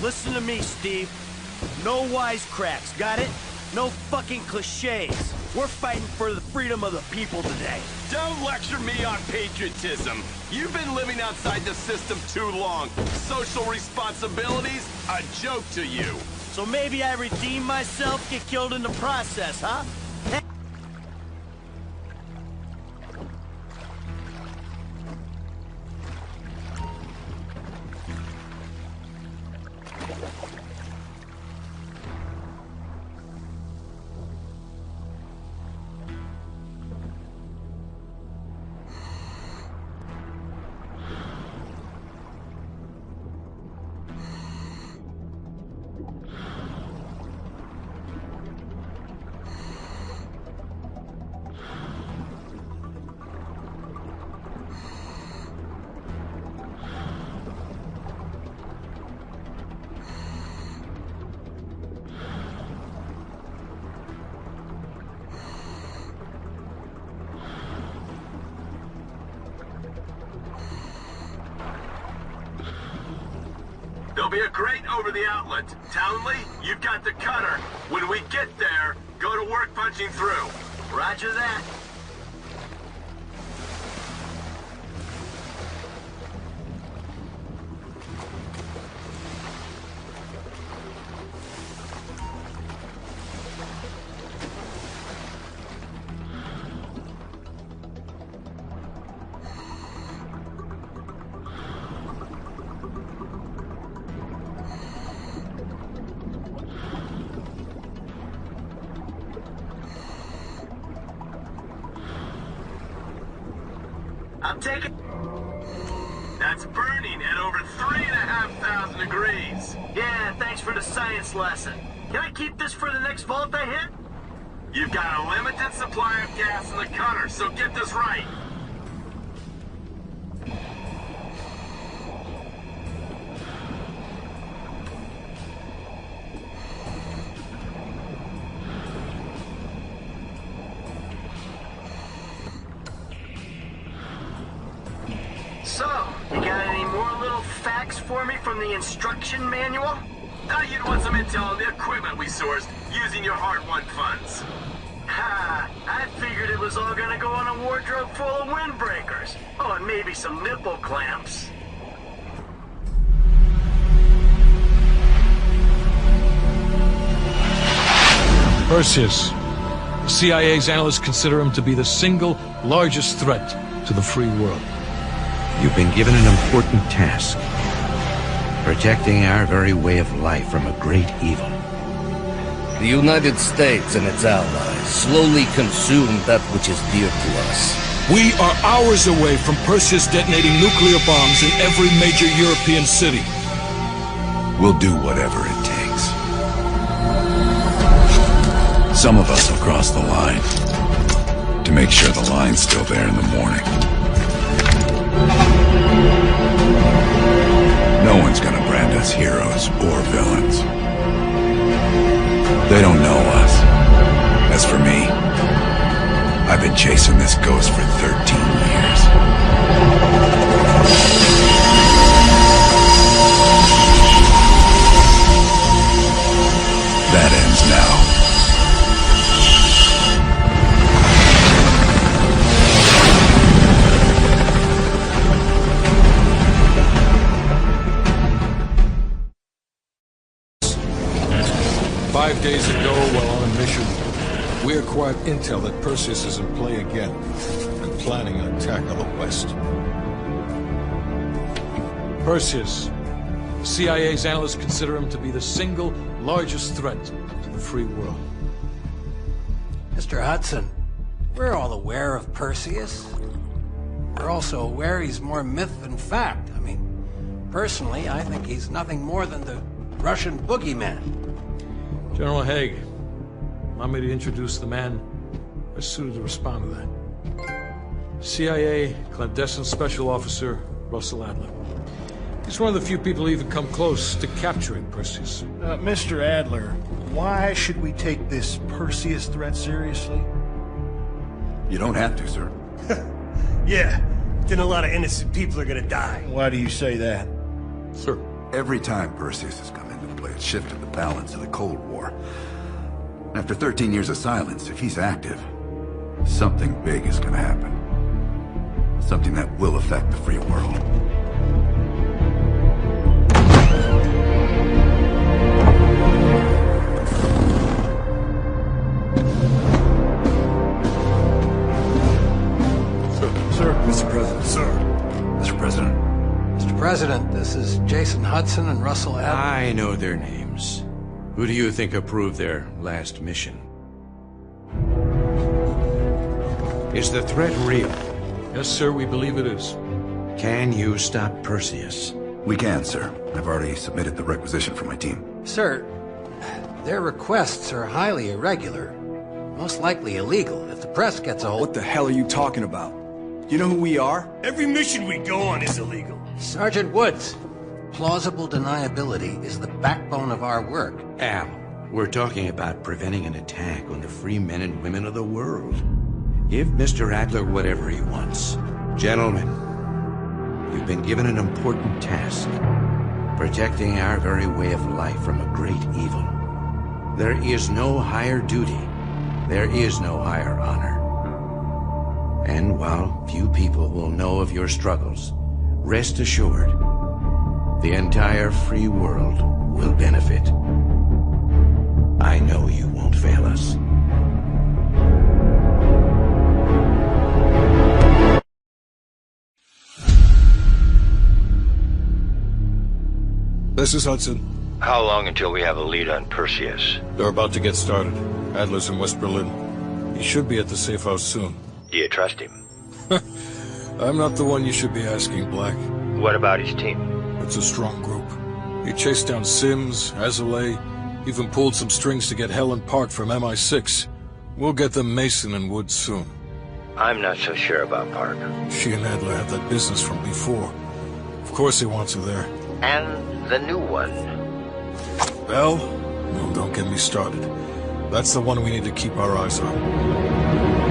Listen to me, Steve. No wisecracks, got it? No fucking cliches. We're fighting for the freedom of the people today. Don't lecture me on patriotism. You've been living outside the system too long. Social responsibilities, a joke to you. So maybe I redeem myself, get killed in the process, huh? There'll be a grate over the outlet. Townley, you've got the cutter. When we get there, go to work punching through. Roger that. I'm taking... That's burning at over 3,500 degrees. Yeah, thanks for the science lesson. Can I keep this for the next vault I hit? You've got a limited supply of gas in the cutter, so get this right. So, you got any more little facts for me from the instruction manual? Thought you'd want some intel on the equipment we sourced using your hard-won funds. Ha! I figured it was all gonna go on a wardrobe full of windbreakers. Oh, and maybe some nipple clamps. Perseus, The CIA's analysts consider him to be the single largest threat to the free world. You've been given an important task. Protecting our very way of life from a great evil. The United States and its allies slowly consume that which is dear to us. We are hours away from Perseus detonating nuclear bombs in every major European city. We'll do whatever it takes. Some of us will cross the line to make sure the line's still there in the morning. No one's gonna brand us heroes or villains. They don't know us. As for me, I've been chasing this ghost for 13 years. That ends now. 5 days ago, while on a mission, we acquired intel that Perseus is in play again and planning an attack on the West. Perseus. The CIA's analysts consider him to be the single largest threat to the free world. Mr. Hudson, we're all aware of Perseus. We're also aware he's more myth than fact. I mean, personally, I think he's nothing more than the Russian boogeyman. General Haig, allow me to introduce the man best suited to respond to that. CIA clandestine special officer Russell Adler. He's one of the few people who even come close to capturing Perseus. Mr. Adler, why should we take this Perseus threat seriously? You don't have to, sir. Yeah, then a lot of innocent people are gonna die. Why do you say that? Sir. Every time Perseus has come into play, it's shifted the balance of the Cold War. After 13 years of silence, if he's active, something big is gonna happen. Something that will affect the free world. Sir. Mr. President, sir. Mr. President. Mr. President, this is Jason Hudson and Russell Adler. I know their names. Who do you think approved their last mission? Is the threat real? Yes, sir, we believe it is. Can you stop Perseus? We can, sir. I've already submitted the requisition for my team. Sir, their requests are highly irregular. Most likely illegal if the press gets a hold. What the hell are you talking about? You know who we are? Every mission we go on is illegal. Sergeant Woods, plausible deniability is the backbone of our work. Al, we're talking about preventing an attack on the free men and women of the world. Give Mr. Adler whatever he wants. Gentlemen, you've been given an important task. Protecting our very way of life from a great evil. There is no higher duty. There is no higher honor. And while few people will know of your struggles, rest assured, the entire free world will benefit. I know you won't fail us. This is Hudson. How long until we have a lead on Perseus? They're about to get started. Adler's in West Berlin. He should be at the safe house soon. Do you trust him? I'm not the one you should be asking, Black. What about his team? It's a strong group. He chased down Sims, Azalea, even pulled some strings to get Helen Park from MI6. We'll get them Mason and Woods soon. I'm not so sure about Park. She and Adler have that business from before. Of course he wants her there. And the new one. Bell? No, don't get me started. That's the one we need to keep our eyes on.